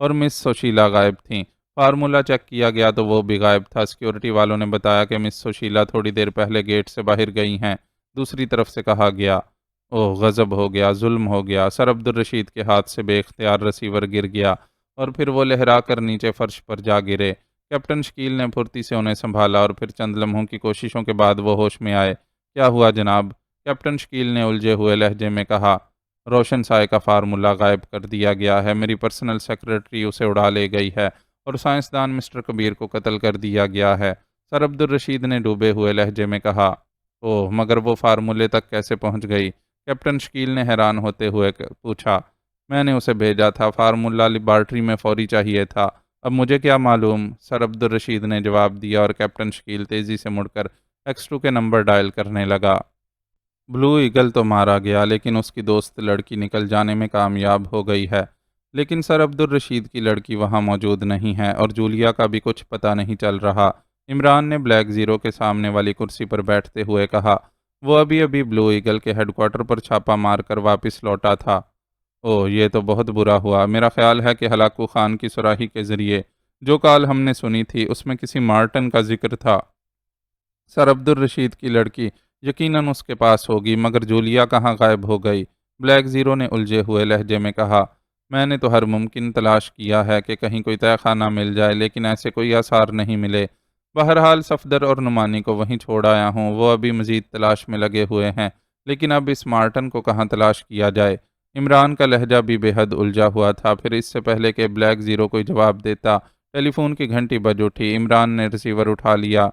اور مس سوشیلا غائب تھیں۔ فارمولا چیک کیا گیا تو وہ بھی غائب تھا، سیکیورٹی والوں نے بتایا کہ مس سوشیلا تھوڑی دیر پہلے گیٹ سے باہر گئی ہیں، دوسری طرف سے کہا گیا۔ اوہ، غضب ہو گیا، ظلم ہو گیا، سر عبدالرشید کے ہاتھ سے بے اختیار ریسیور گر گیا اور پھر وہ لہرا کر نیچے فرش پر جا گرے۔ کیپٹن شکیل نے پھرتی سے انہیں سنبھالا اور پھر چند لمحوں کی کوششوں کے بعد وہ ہوش میں آئے۔ کیا ہوا جناب؟ کیپٹن شکیل نے الجھے ہوئے لہجے میں کہا۔ روشن سائے کا فارمولا غائب کر دیا گیا ہے، میری پرسنل سیکرٹری اسے اڑا لے گئی ہے اور سائنسدان مسٹر کبیر کو قتل کر دیا گیا ہے، سر عبدالرشید نے ڈوبے ہوئے لہجے میں کہا۔ اوہ، مگر وہ فارمولے تک کیسے پہنچ گئی؟ کیپٹن شکیل نے حیران ہوتے ہوئے پوچھا۔ میں نے اسے بھیجا تھا، فارمولا لیبارٹری میں فوری چاہیے تھا، اب مجھے کیا معلوم، سر عبدالرشید نے جواب دیا اور کیپٹن شکیل تیزی سے مڑ کر X2 کے نمبر ڈائل کرنے لگا۔ بلو ایگل تو مارا گیا لیکن اس کی دوست لڑکی نکل جانے میں کامیاب ہو گئی ہے، لیکن سر عبدالرشید کی لڑکی وہاں موجود نہیں ہے اور جولیا کا بھی کچھ پتہ نہیں چل رہا، عمران نے بلیک زیرو کے سامنے والی کرسی پر بیٹھتے ہوئے کہا۔ وہ ابھی بلو ایگل کے ہیڈ کوارٹر پر چھاپا مار کر واپس لوٹا تھا۔ اوہ، یہ تو بہت برا ہوا، میرا خیال ہے کہ ہلاکو خان کی سراہی کے ذریعے جو کال ہم نے سنی تھی اس میں کسی مارٹن کا ذکر تھا۔ سر عبدالرشید کی لڑکی یقیناً اس کے پاس ہوگی، مگر جولیا کہاں غائب ہو گئی؟ بلیک زیرو نے الجھے ہوئے لہجے میں کہا۔ میں نے تو ہر ممکن تلاش کیا ہے کہ کہیں کوئی تہہ خانہ مل جائے، لیکن ایسے کوئی آثار نہیں ملے۔ بہرحال صفدر اور نعمانی کو وہیں چھوڑ آیا ہوں، وہ ابھی مزید تلاش میں لگے ہوئے ہیں، لیکن اب اس مارٹن کو کہاں تلاش کیا جائے؟ عمران کا لہجہ بھی بے حد الجھا ہوا تھا۔ پھر اس سے پہلے کہ بلیک زیرو کوئی جواب دیتا، ٹیلی فون کی گھنٹی بج اٹھی۔ عمران نے ریسیور اٹھا لیا۔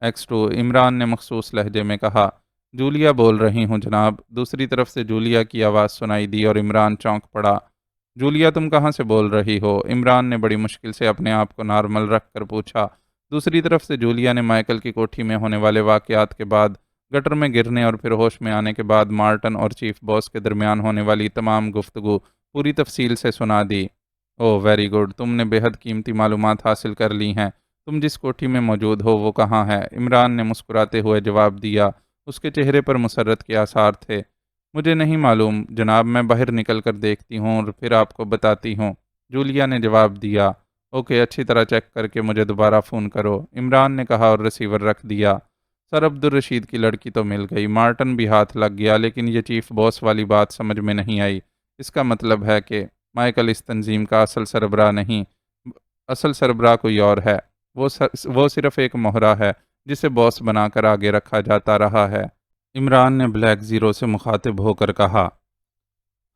X2، عمران نے مخصوص لہجے میں کہا۔ جولیا بول رہی ہوں جناب، دوسری طرف سے جولیا کی آواز سنائی دی اور عمران چونک پڑا۔ جولیا تم کہاں سے بول رہی ہو؟ عمران نے بڑی مشکل سے اپنے آپ کو نارمل رکھ کر پوچھا۔ دوسری طرف سے جولیا نے مائیکل کی کوٹھی میں ہونے والے واقعات کے بعد، گٹر میں گرنے اور پھر ہوش میں آنے کے بعد مارٹن اور چیف باس کے درمیان ہونے والی تمام گفتگو پوری تفصیل سے سنا دی۔ اوہ ویری گڈ، تم نے بے حد قیمتی معلومات حاصل کر لی ہیں، تم جس کوٹھی میں موجود ہو وہ کہاں ہے؟ عمران نے مسکراتے ہوئے جواب دیا، اس کے چہرے پر مسرت کے آثار تھے۔ مجھے نہیں معلوم جناب، میں باہر نکل کر دیکھتی ہوں اور پھر آپ کو بتاتی ہوں، جولیا نے جواب دیا۔ اوکے، اچھی طرح چیک کر کے مجھے دوبارہ فون کرو، عمران نے کہا اور ریسیور رکھ دیا۔ سر عبدالرشید کی لڑکی تو مل گئی، مارٹن بھی ہاتھ لگ گیا، لیکن یہ چیف باس والی بات سمجھ میں نہیں آئی۔ اس کا مطلب ہے کہ مائیکل اس تنظیم کا اصل سربراہ نہیں، اصل سربراہ کوئی اور ہے۔ وہ صرف ایک مہرہ ہے جسے باس بنا کر آگے رکھا جاتا رہا ہے۔ عمران نے بلیک زیرو سے مخاطب ہو کر کہا۔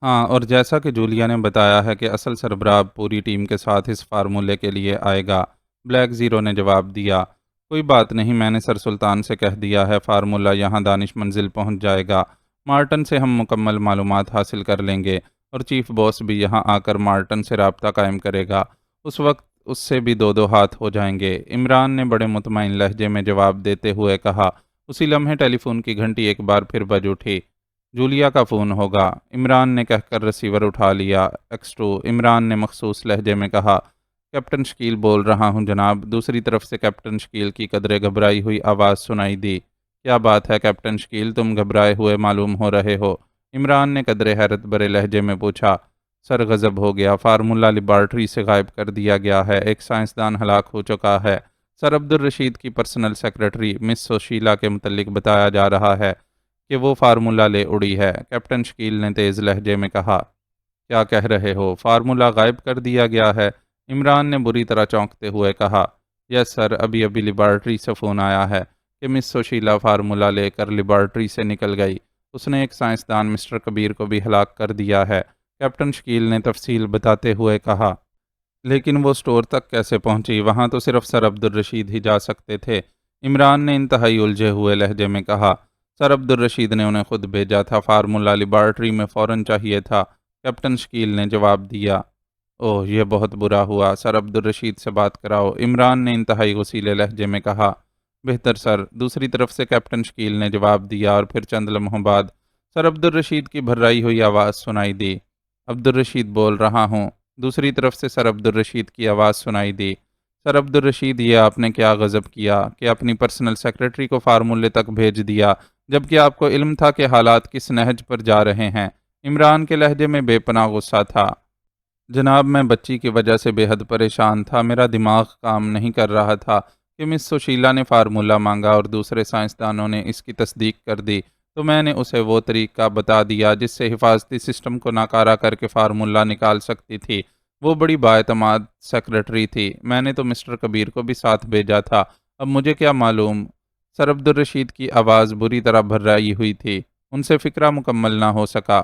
ہاں، اور جیسا کہ جولیا نے بتایا ہے کہ اصل سربراہ پوری ٹیم کے ساتھ اس فارمولے کے لیے آئے گا، بلیک زیرو نے جواب دیا۔ کوئی بات نہیں، میں نے سر سلطان سے کہہ دیا ہے، فارمولہ یہاں دانش منزل پہنچ جائے گا۔ مارٹن سے ہم مکمل معلومات حاصل کر لیں گے اور چیف باس بھی یہاں آ کر مارٹن سے رابطہ قائم کرے گا۔ اس وقت اس سے بھی دو ہاتھ ہو جائیں گے، عمران نے بڑے مطمئن لہجے میں جواب دیتے ہوئے کہا۔ اسی لمحے ٹیلی فون کی گھنٹی ایک بار پھر بج اٹھی۔ جولیا کا فون ہوگا، عمران نے کہہ کر ریسیور اٹھا لیا۔ X2، عمران نے مخصوص لہجے میں کہا۔ کیپٹن شکیل بول رہا ہوں جناب۔ دوسری طرف سے کیپٹن شکیل کی قدرے گھبرائی ہوئی آواز سنائی دی۔ کیا بات ہے کیپٹن شکیل، تم گھبرائے ہوئے معلوم ہو رہے ہو؟ عمران نے قدرے حیرت بھرے لہجے میں پوچھا۔ سر غضب ہو گیا، فارمولہ لیبارٹری سے غائب کر دیا گیا ہے، ایک سائنسدان ہلاک ہو چکا ہے۔ سر عبدالرشید کی پرسنل سیکرٹری مس سوشیلا کے متعلق بتایا جا رہا ہے کہ وہ فارمولہ لے اڑی ہے، کیپٹن شکیل نے تیز لہجے میں کہا۔ کیا کہہ رہے ہو؟ فارمولہ غائب کر دیا گیا ہے؟ عمران نے بری طرح چونکتے ہوئے کہا۔ یس سر، ابھی لیبارٹری سے فون آیا ہے کہ مس سوشیلا فارمولہ لے کر لیبارٹری سے نکل گئی، اس نے ایک سائنسدان مسٹر کبیر کو بھی ہلاک کر دیا ہے، کیپٹن شکیل نے تفصیل بتاتے ہوئے کہا۔ لیکن وہ سٹور تک کیسے پہنچی؟ وہاں تو صرف سر عبدالرشید ہی جا سکتے تھے، عمران نے انتہائی الجھے ہوئے لہجے میں کہا۔ سر عبدالرشید نے انہیں خود بھیجا تھا، فارمولہ لیبارٹری میں فوراً چاہیے تھا، کیپٹن شکیل نے جواب دیا۔ اوہ، یہ بہت برا ہوا، سر عبدالرشید سے بات کراؤ، عمران نے انتہائی غصیلے لہجے میں کہا۔ بہتر سر، دوسری طرف سے کیپٹن شکیل نے جواب دیا، اور پھر چند لمحوں بعد سر عبدالرشید کی بھررائی ہوئی آواز سنائی دی۔ عبدالرشید بول رہا ہوں۔ دوسری طرف سے سر عبدالرشید کی آواز سنائی دی۔ سر عبدالرشید، یہ آپ نے کیا غضب کیا کہ اپنی پرسنل سیکرٹری کو فارمولے تک بھیج دیا، جبکہ آپ کو علم تھا کہ حالات کس نہج پر جا رہے ہیں؟ عمران کے لہجے میں بے پناہ غصہ تھا۔ جناب، میں بچی کی وجہ سے بے حد پریشان تھا، میرا دماغ کام نہیں کر رہا تھا کہ مس سوشیلا نے فارمولہ مانگا اور دوسرے سائنسدانوں نے اس کی تصدیق کر دی، تو میں نے اسے وہ طریقہ بتا دیا جس سے حفاظتی سسٹم کو ناکارہ کر کے فارمولہ نکال سکتی تھی۔ وہ بڑی بااعتماد سیکرٹری تھی، میں نے تو مسٹر کبیر کو بھی ساتھ بھیجا تھا، اب مجھے کیا معلوم؟ سر عبدالرشید کی آواز بری طرح بھرائی ہوئی تھی، ان سے فکرہ مکمل نہ ہو سکا۔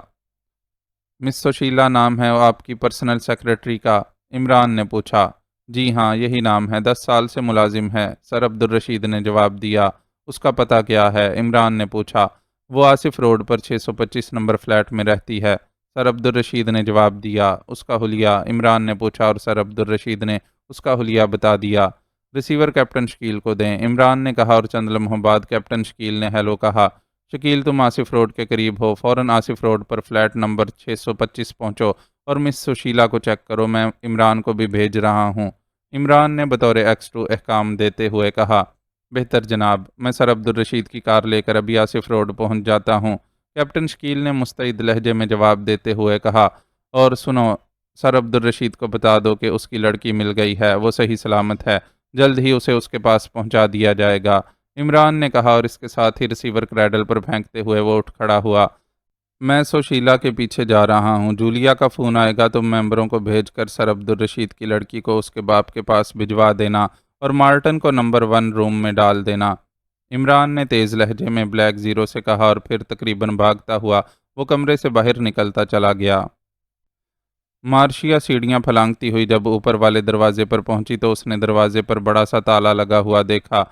مس سوشیلا نام ہے آپ کی پرسنل سیکرٹری کا؟ عمران نے پوچھا۔ جی ہاں، یہی نام ہے، 10 سال سے ملازم ہے، سر عبدالرشید نے جواب دیا۔ اس کا پتہ کیا ہے؟ عمران نے پوچھا۔ وہ آصف روڈ پر 625 نمبر فلیٹ میں رہتی ہے، سر عبدالرشید نے جواب دیا۔ اس کا حلیہ؟ عمران نے پوچھا، اور سر عبدالرشید نے اس کا حلیہ بتا دیا۔ ریسیور کیپٹن شکیل کو دیں، عمران نے کہا، اور چند لمحوں بعد کیپٹن شکیل نے ہیلو کہا۔ شکیل، تم آصف روڈ کے قریب ہو، فوراً آصف روڈ پر فلیٹ نمبر 625 پہنچو اور مس سوشیلا کو چیک کرو، میں عمران کو بھی بھیج رہا ہوں، عمران نے بطور X2 احکام دیتے ہوئے کہا۔ بہتر جناب، میں سر عبدالرشید کی کار لے کر ابھی آصف روڈ پہنچ جاتا ہوں، کیپٹن شکیل نے مستعد لہجے میں جواب دیتے ہوئے کہا۔ اور سنو، سر عبدالرشید کو بتا دو کہ اس کی لڑکی مل گئی ہے، وہ صحیح سلامت ہے، جلد ہی اسے اس کے پاس پہنچا دیا جائے گا، عمران نے کہا، اور اس کے ساتھ ہی ریسیور کریڈل پر پھینکتے ہوئے وہ اٹھ کھڑا ہوا۔ میں سوشیلا کے پیچھے جا رہا ہوں، جولیا کا فون آئے گا تو ممبروں کو بھیج کر سر عبدالرشید کی لڑکی کو اس کے باپ کے پاس بھجوا دینا اور مارٹن کو نمبر 1 روم میں ڈال دینا، عمران نے تیز لہجے میں بلیک زیرو سے کہا، اور پھر تقریباً بھاگتا ہوا وہ کمرے سے باہر نکلتا چلا گیا۔ مارشیا سیڑھیاں پھلانگتی ہوئی جب اوپر والے دروازے پر پہنچی تو اس نے دروازے پر بڑا سا تالا لگا ہوا دیکھا۔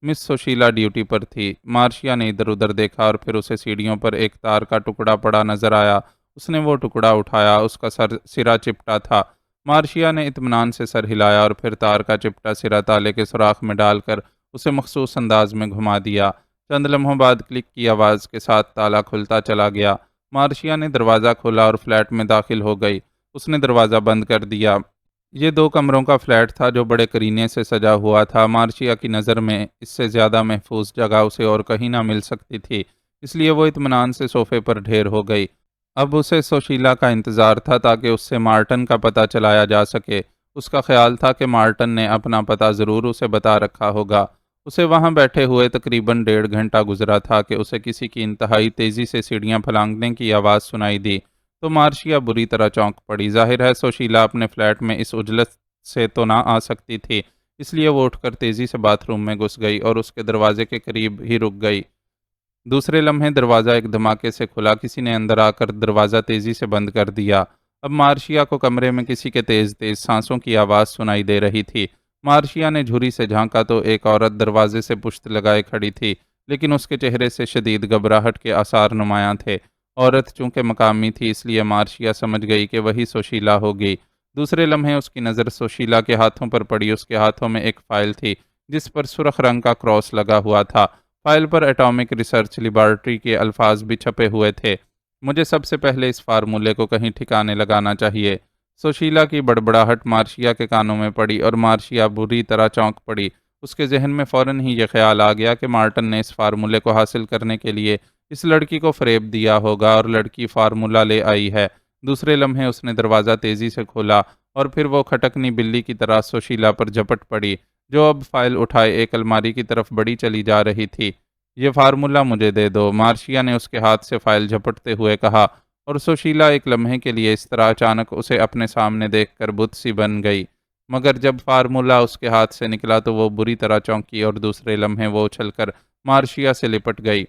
مس سوشیلا ڈیوٹی پر تھی۔ مارشیا نے ادھر ادھر دیکھا اور پھر اسے سیڑھیوں پر ایک تار کا ٹکڑا پڑا نظر آیا۔ اس نے وہ ٹکڑا اٹھایا، اس کا سرا چپٹا تھا۔ مارشیا نے اطمینان سے سر ہلایا اور پھر تار کا چپٹا سرا تالے کے سوراخ میں ڈال کر اسے مخصوص انداز میں گھما دیا۔ چند لمحوں بعد کلک کی آواز کے ساتھ تالا کھلتا چلا گیا۔ مارشیا نے دروازہ کھولا اور فلیٹ میں داخل ہو گئی۔ اس نے دروازہ بند کر دیا۔ یہ 2 کمروں کا فلیٹ تھا جو بڑے کرینے سے سجا ہوا تھا۔ مارشیا کی نظر میں اس سے زیادہ محفوظ جگہ اسے اور کہیں نہ مل سکتی تھی، اس لیے وہ اطمینان سے صوفے پر ڈھیر ہو گئی۔ اب اسے سوشیلا کا انتظار تھا تاکہ اس سے مارٹن کا پتہ چلایا جا سکے۔ اس کا خیال تھا کہ مارٹن نے اپنا پتہ ضرور اسے بتا رکھا ہوگا اسے وہاں بیٹھے ہوئے تقریباً 1.5 گھنٹہ گزرا تھا کہ اسے کسی کی انتہائی تیزی سے سیڑھیاں پھلانگنے کی آواز سنائی دی تو مارشیا بری طرح چونک پڑی۔ ظاہر ہے سوشیلا اپنے فلیٹ میں اس عجلت سے تو نہ آ سکتی تھی، اس لیے وہ اٹھ کر تیزی سے باتھ روم میں گھس گئی اور اس کے دروازے کے قریب ہی رک گئی۔ دوسرے لمحے دروازہ ایک دھماکے سے کھلا، کسی نے اندر آ کر دروازہ تیزی سے بند کر دیا۔ اب مارشیا کو کمرے میں کسی کے تیز تیز سانسوں کی آواز سنائی دے رہی تھی۔ مارشیا نے جھری سے جھانکا تو ایک عورت دروازے سے پشت لگائے کھڑی تھی، لیکن اس کے چہرے سے شدید گھبراہٹ کے آثار نمایاں تھے۔ عورت چونکہ مقامی تھی اس لیے مارشیا سمجھ گئی کہ وہی سوشیلا ہوگی۔ دوسرے لمحے اس کی نظر سوشیلا کے ہاتھوں پر پڑی۔ اس کے ہاتھوں میں ایک فائل تھی جس پر سرخ رنگ کا کراس لگا ہوا تھا۔ فائل پر ایٹامک ریسرچ لیبارٹری کے الفاظ بھی چھپے ہوئے تھے۔ مجھے سب سے پہلے اس فارمولے کو کہیں ٹھکانے لگانا چاہیے۔ سوشیلا کی بڑبڑاہٹ مارشیا کے کانوں میں پڑی اور مارشیا بری طرح چونک پڑی۔ اس کے ذہن میں فوراً ہی یہ خیال آ گیا کہ مارٹن نے اس فارمولے کو حاصل کرنے کے لیے اس لڑکی کو فریب دیا ہوگا اور لڑکی فارمولا لے آئی ہے۔ دوسرے لمحے اس نے دروازہ تیزی سے کھولا اور پھر وہ کھٹکنی بلی کی طرح سوشیلا پر جھپٹ پڑی، جو اب فائل اٹھائے ایک الماری کی طرف بڑھی چلی جا رہی تھی۔ یہ فارمولا مجھے دے دو، مارشیا نے اس کے ہاتھ سے فائل جھپٹتے ہوئے کہا، اور سوشیلا ایک لمحے کے لیے اس طرح اچانک اسے اپنے سامنے دیکھ کر بت سی بن گئی، مگر جب فارمولا اس کے ہاتھ سے نکلا تو وہ بری طرح چونکی اور دوسرے لمحے وہ اچھل کر مارشیا سے لپٹ گئی۔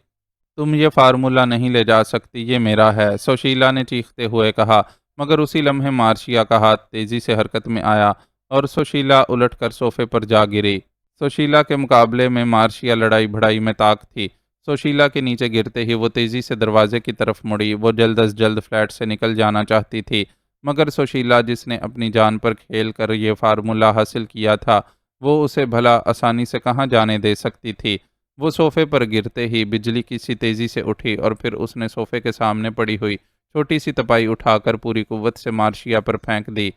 تم یہ فارمولا نہیں لے جا سکتی، یہ میرا ہے، سوشیلا نے چیختے ہوئے کہا، مگر اسی لمحے مارشیا کا ہاتھ تیزی سے حرکت میں آیا اور سوشیلا الٹ کر صوفے پر جا گری۔ سوشیلا کے مقابلے میں مارشیا لڑائی بھڑائی میں طاق تھی۔ سوشیلا کے نیچے گرتے ہی وہ تیزی سے دروازے کی طرف مڑی۔ وہ جلد از جلد فلیٹ سے نکل جانا چاہتی تھی، مگر سوشیلا جس نے اپنی جان پر کھیل کر یہ فارمولا حاصل کیا تھا، وہ اسے بھلا آسانی سے کہاں جانے دے سکتی تھی۔ وہ صوفے پر گرتے ہی بجلی کی سی تیزی سے اٹھی اور پھر اس نے صوفے کے سامنے پڑی ہوئی چھوٹی سی تپائی اٹھا کر پوری قوت سے مارشیا پر پھینک دی۔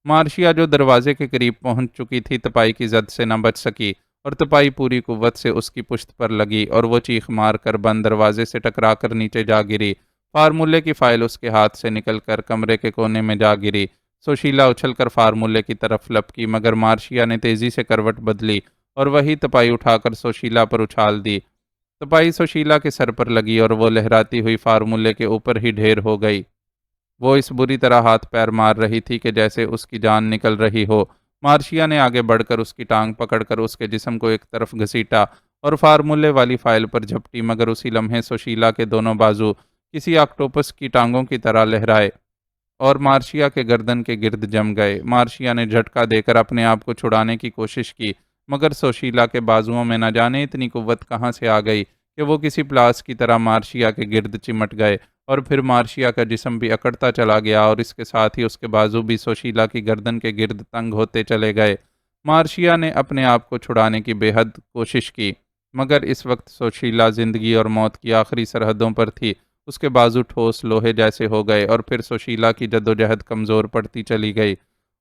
مارشیا جو دروازے کے قریب پہنچ چکی تھی تپائی کی زد سے نہ بچ سکی اور تپائی پوری قوت سے اس کی پشت پر لگی اور وہ چیخ مار کر بند دروازے سے ٹکرا کر نیچے جا گری۔ فارمولے کی فائل اس کے ہاتھ سے نکل کر کمرے کے کونے میں جا گری۔ سوشیلا اچھل کر فارمولے کی طرف لپکی، مگر مارشیا نے تیزی سے کروٹ بدلی اور وہی تپائی اٹھا کر سوشیلا پر اچھال دی۔ تپائی سوشیلا کے سر پر لگی اور وہ لہراتی ہوئی فارمولے کے اوپر ہی ڈھیر ہو گئی۔ وہ اس بری طرح ہاتھ پیر مار رہی تھی کہ جیسے اس کی جان نکل رہی ہو۔ مارشیا نے آگے بڑھ کر اس کی ٹانگ پکڑ کر اس کے جسم کو ایک طرف گھسیٹا اور فارمولے والی فائل پر جھپٹی، مگر اسی لمحے سوشیلا کے دونوں بازو کسی آکٹوپس کی ٹانگوں کی طرح لہرائے اور مارشیا کے گردن کے گرد جم گئے۔ مارشیا نے جھٹکا دے کر اپنے آپ کو چھڑانے کی کوشش کی، مگر سوشیلا کے بازوؤں میں نہ جانے اتنی قوت کہاں سے آ گئی کہ وہ کسی پلاس کی طرح مارشیا کے گرد چمٹ گئے اور پھر مارشیا کا جسم بھی اکڑتا چلا گیا اور اس کے ساتھ ہی اس کے بازو بھی سوشیلا کی گردن کے گرد تنگ ہوتے چلے گئے۔ مارشیا نے اپنے آپ کو چھڑانے کی بے حد کوشش کی، مگر اس وقت سوشیلا زندگی اور موت کی آخری سرحدوں پر تھی۔ اس کے بازو ٹھوس لوہے جیسے ہو گئے اور پھر سوشیلا کی جدوجہد کمزور پڑتی چلی گئی۔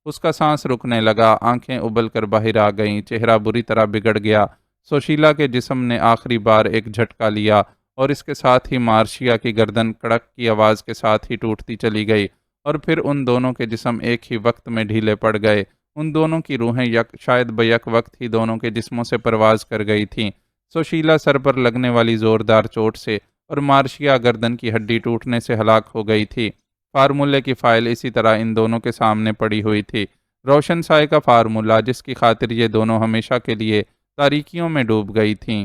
اس کا سانس رکنے لگا، آنکھیں ابل کر باہر آ گئیں، چہرہ بری طرح بگڑ گیا۔ سوشیلا کے جسم نے آخری بار ایک جھٹکا لیا اور اس کے ساتھ ہی مارشیا کی گردن کڑک کی آواز کے ساتھ ہی ٹوٹتی چلی گئی اور پھر ان دونوں کے جسم ایک ہی وقت میں ڈھیلے پڑ گئے۔ ان دونوں کی روحیں شاید بیک وقت ہی دونوں کے جسموں سے پرواز کر گئی تھیں۔ سوشیلا سر پر لگنے والی زوردار چوٹ سے اور مارشیا گردن کی ہڈی ٹوٹنے سے ہلاک ہو گئی تھی۔ فارمولے کی فائل اسی طرح ان دونوں کے سامنے پڑی ہوئی تھی، روشن سائے کا فارمولا جس کی خاطر یہ دونوں ہمیشہ کے لیے تاریکیوں میں ڈوب گئی تھیں۔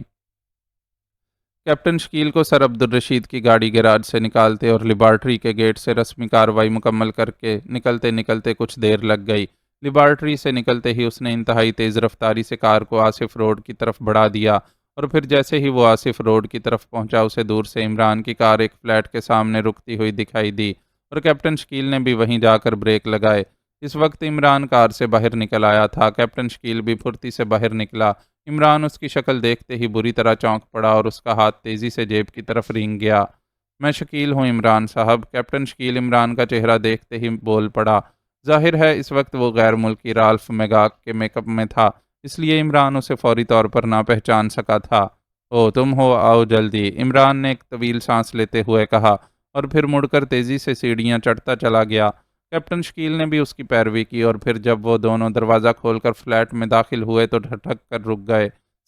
کیپٹن شکیل کو سر عبدالرشید کی گاڑی گیراج سے نکالتے اور لیبارٹری کے گیٹ سے رسمی کارروائی مکمل کر کے نکلتے کچھ دیر لگ گئی۔ لیبارٹری سے نکلتے ہی اس نے انتہائی تیز رفتاری سے کار کو آصف روڈ کی طرف بڑھا دیا اور پھر جیسے ہی وہ آصف روڈ کی طرف پہنچا اسے دور سے عمران کی کار ایک فلیٹ کے سامنے رکتی ہوئی دکھائی دی اور کیپٹن شکیل نے بھی وہیں جا کر بریک لگائے۔ اس وقت عمران کار سے باہر نکل آیا تھا۔ کیپٹن شکیل بھی پھرتی سے باہر نکلا۔ عمران اس کی شکل دیکھتے ہی بری طرح چونک پڑا اور اس کا ہاتھ تیزی سے جیب کی طرف رینگ گیا۔ میں شکیل ہوں عمران صاحب۔ کیپٹن شکیل عمران کا چہرہ دیکھتے ہی بول پڑا۔ ظاہر ہے اس وقت وہ غیر ملکی رالف میگاک کے میک اپ میں تھا، اس لیے عمران اسے فوری طور پر نہ پہچان سکا تھا۔ او تم ہو، آؤ جلدی، عمران نے ایک طویل سانس لیتے ہوئے کہا اور پھر مڑ کر تیزی سے سیڑھیاں چڑھتا چلا گیا۔ کیپٹن شکیل نے بھی اس کی پیروی کی اور پھر جب وہ دونوں دروازہ کھول کر فلیٹ میں داخل ہوئے تو ٹھٹک کر رک گئے۔